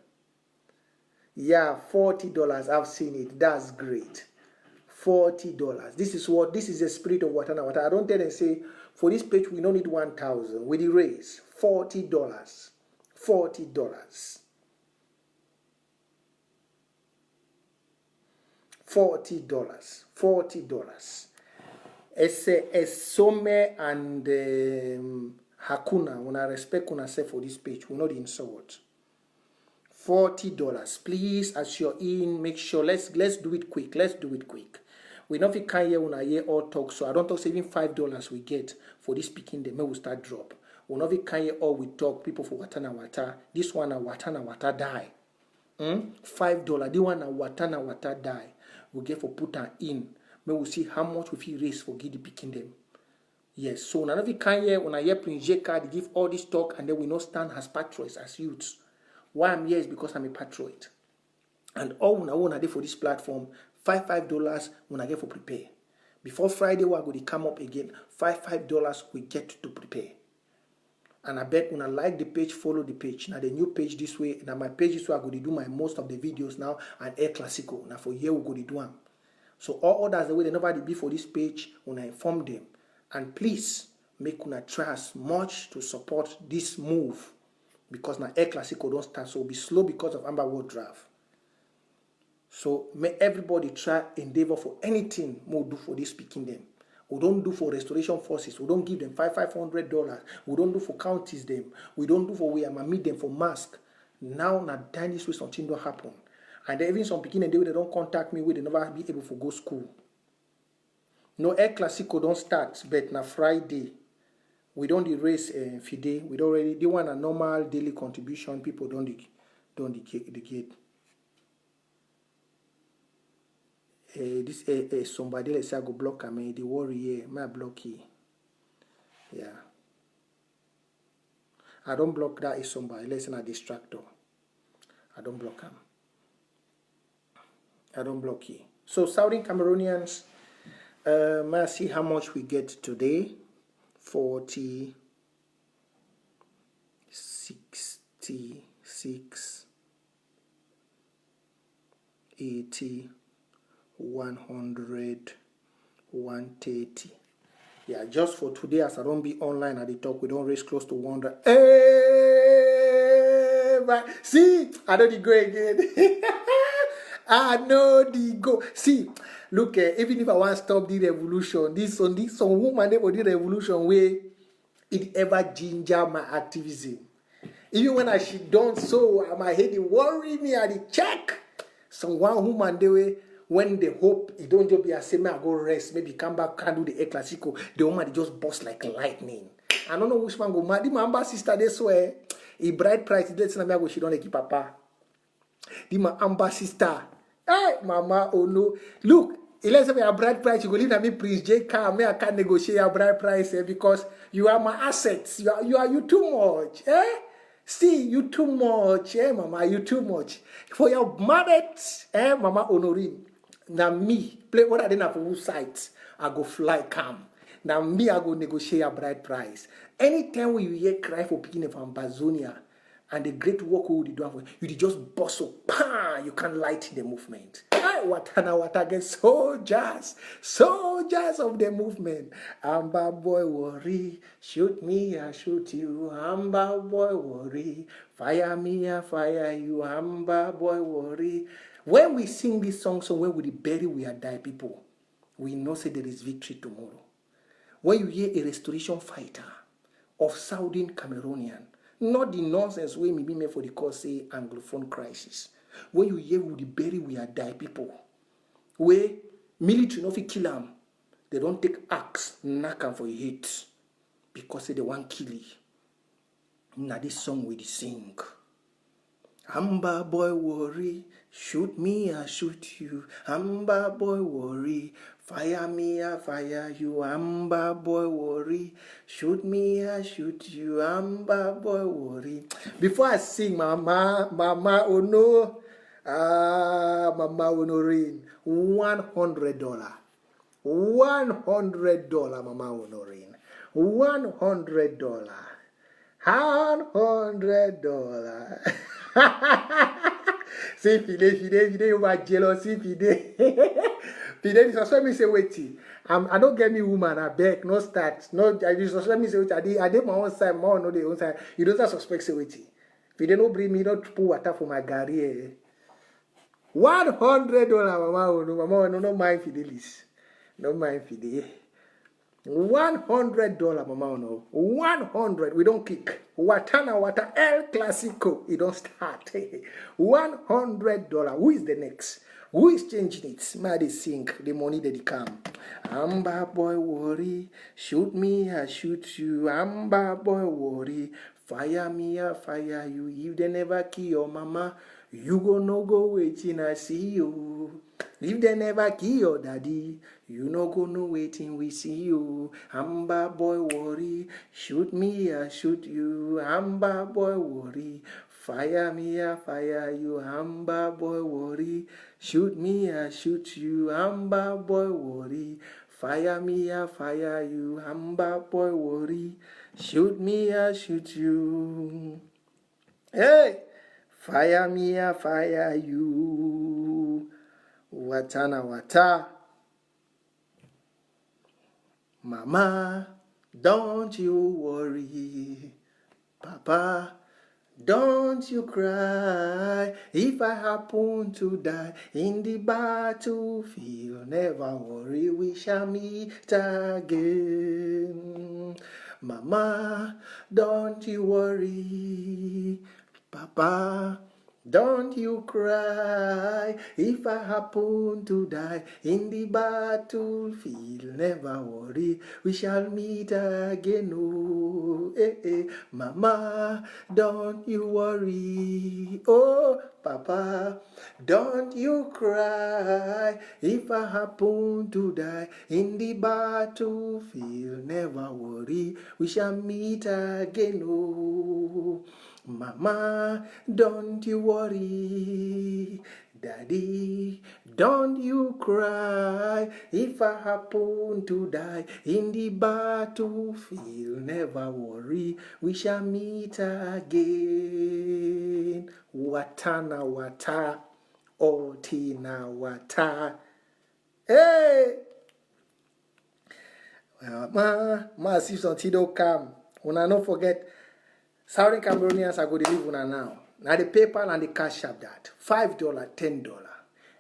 Yeah, $40. I've seen it. That's great. $40. This is the spirit of Watana Wata. I don't tell them say for this page we don't need 1,000. With the raise $40. $40. $40. Some and Hakuna. When I respect una say for this page, we not insult. $40. Please, as you're in, make sure let's do it quick. We know if you can't hear una hear all talk, so I don't talk say even $5 we get for this speaking the may will start drop. We know if you can't hear all we talk, people for Watana Wata. This one Watana Wata die. $5. The one Watana Wata die. We get for put her in. we will see how much we fit raise for give the pikin them. Yes, so now if you can hear when I hear Prince J card give all this talk and then we not stand as patriots, as youths. Why I'm here is because I'm a patriot. And all when I want to do for this platform, $5 when I get for prepare. Before Friday, we're going to come up again. $5 we get to prepare. And I bet when I like the page, follow the page. Now the new page this way. Now my page is where I'm going to do my most of the videos now and Air Classico. Now for here we're going to do them. So all others the way they never did be for this page when I inform them. And please make una try as much to support this move. Because now Air Classico don't start. So be slow because of Amber World Draft. So may everybody try endeavor for anything more do for this speaking them. We don't do for restoration forces. We don't give them $500. We don't do for counties them. We don't do for we am meet them for mask. Now time this way something don't happen. And then even some beginning they don't contact me, they never be able to go school. No Air Classico don't start, but na Friday. We don't erase Fide. We don't already they want a normal daily contribution. People don't get. This somebody let's say I go block me. The worry here, my blocky. Yeah. I don't block that is somebody. Let's say a distractor. I don't block him. I don't block you. So Southern Cameroonians, may I see how much we get today? 40, 66, 80. 100, 130. Yeah, just for today, as I don't be online at the talk, we don't raise close to 100. Hey, but see, I know the go again. I know the go. See, look, even if I want to stop the revolution, this woman for the revolution way, it ever ginger my activism. Even when she done so, my head worry me at the check. Someone woman they way. When they hope it don't just be a same, I go rest, maybe come back, can do the Air Classico, the woman they just bust like lightning. I don't know which one go mad. The my sister they swear, a bride price, let's not go, she don't like papa. The my amber sister, hey, mama, oh no. Look, let's say a bride price, you go leave me Prince J car, me I can't negotiate a bride price because you are my assets. You too much, eh? See, you too much, eh, mama, you too much. For your married, eh, mama Honorine. Now me, play what I didn't have for sites. I go fly calm. Now me, I go negotiate a bride price. Anytime when you hear cry for picking from Bazonia and the great work we do for you just bust so pan, you can't light the movement. What again? Soldiers of the movement. Amba boy worry, shoot me, I shoot you. Amba boy worry, fire me, I fire you. Amba boy worry. When we sing this song, somewhere we bury, we are die people. We know say there is victory tomorrow. When you hear a restoration fighter of Southern Cameroonian, not the nonsense way me be made for the cause say Anglophone crisis. When you hear we bury, we are die people. Where military no fit kill them, they don't take axe, knock them for a hit because they want kill you. Now this song we sing. Amba boy worry, shoot me, I shoot you. Amba boy worry, fire me, I fire you. Amba boy worry, shoot me, I shoot you. Amba boy worry. Before I sing, mama, oh no, mama Honorine, $100. $100, mama Honorine. $100. $100. See, Fide, you are jealousy, Fide. Fide, this is what me say, wait. I don't get me woman, I beg, no start. No, this is what me say, wait. I did my own side, more no the own side. You don't suspect, say, wait. Fide, no bring me, not pour water for my garri. $100, mama, no mind Fidelis. No mind Fide. $100, mama, no. 100. We don't kick. Water El Classico. It don't start. $100. Who is the next? Who is changing it? May they sink the money that they come. Amba boy worry, shoot me, I shoot you. Amba boy worry, fire me, I fire you. If they never kill your mama, you go no go waiting I see you. If they never kill your daddy, you no go no waiting we see you. Amba boy worry, shoot me I shoot you. Amba boy worry, fire me I fire you. Amba boy worry, shoot me I shoot you. Amba boy worry, fire me I fire you. Amba boy worry, shoot me I shoot you. Hey, fire me I fire you. Watana wata. Mama, don't you worry. Papa, don't you cry. If I happen to die in the battlefield, never worry, we shall meet again. Mama, don't you worry. Papa, don't you cry. If I happen to die in the battlefield, never worry, we shall meet again. Oh, Mama, don't you worry. Oh, Papa, don't you cry. If I happen to die in the battlefield, never worry, we shall meet again. Oh, Mama, don't you worry. Daddy, don't you cry. If I happen to die in the battlefield, never worry, we shall meet again. Watana wata, otina wata. Hey! See something don't come. Una not forget, Southern Cameroonians are going to live una now. Now the PayPal and the Cash App that. $5, $10.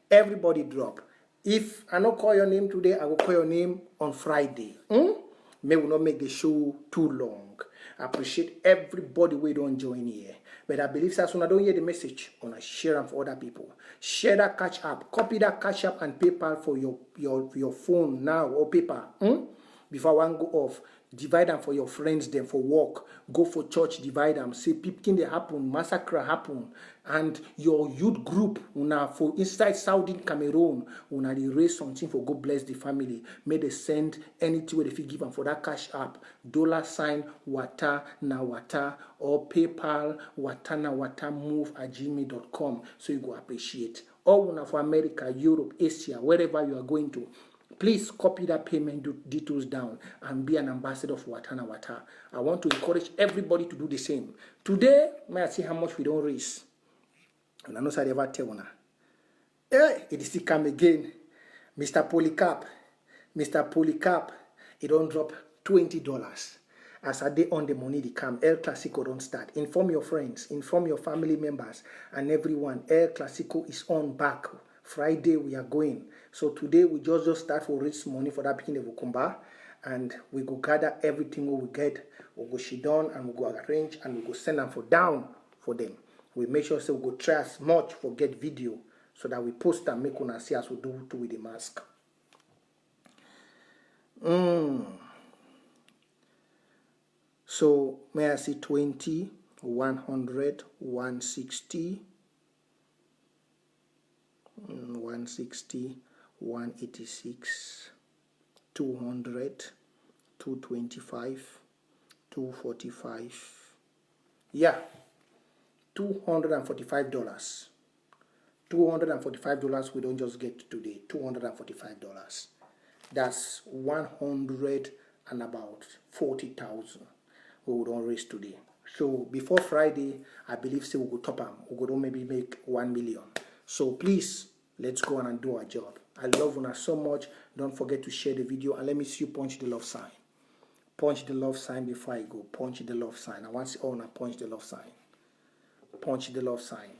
Everybody drop. If I don't call your name today, I will call your name on Friday. May we not make the show too long. I appreciate everybody who don't join here. But I believe as soon as I don't hear the message, I'm going to share them for other people. Share that Cash App. Copy that Cash App and PayPal for your phone now or paper. Before one go off. Divide them for your friends, then for work. Go for church, divide them. Say people they happen, massacre happen. And your youth group, una for inside Saudi Cameroon, una they raise something for God bless the family. May they send anything where they feel give them for that Cash App. $ wata na wata or PayPal watana wata move@gmail.com. So you go appreciate. Or una for America, Europe, Asia, wherever you are going to. Please copy that payment details down and be an ambassador for Watana Wata. I want to encourage everybody to do the same. Today, may I see how much we don't raise. And I know I ever tell you. Hey, it is still come again. Mr. Polycarp, it don't drop $20. As a day on the money, they come. El Clasico don't start. Inform your friends, inform your family members, and everyone. El Clasico is on back. Friday we are going. So today we just start for raise money for that beginning of Kumba, and we go gather everything we get. We go sit down and we go arrange and we go send them for down for them. We make sure so we go try as much for get video so that we post and make una see as we do with the mask. So may I see 20, 100, 160. 160, 186, 200, 225, 245. Yeah, $245. $245 we don't just get today. $245. That's 100 and about 40,000 we don't raise today. So before Friday, I believe we'll go top them. We'll go maybe make 1 million. So please, let's go on and do our job. I love una so much. Don't forget to share the video and let me see you punch the love sign. Punch the love sign before I go. Punch the love sign. I want to see all punch the love sign. Punch the love sign.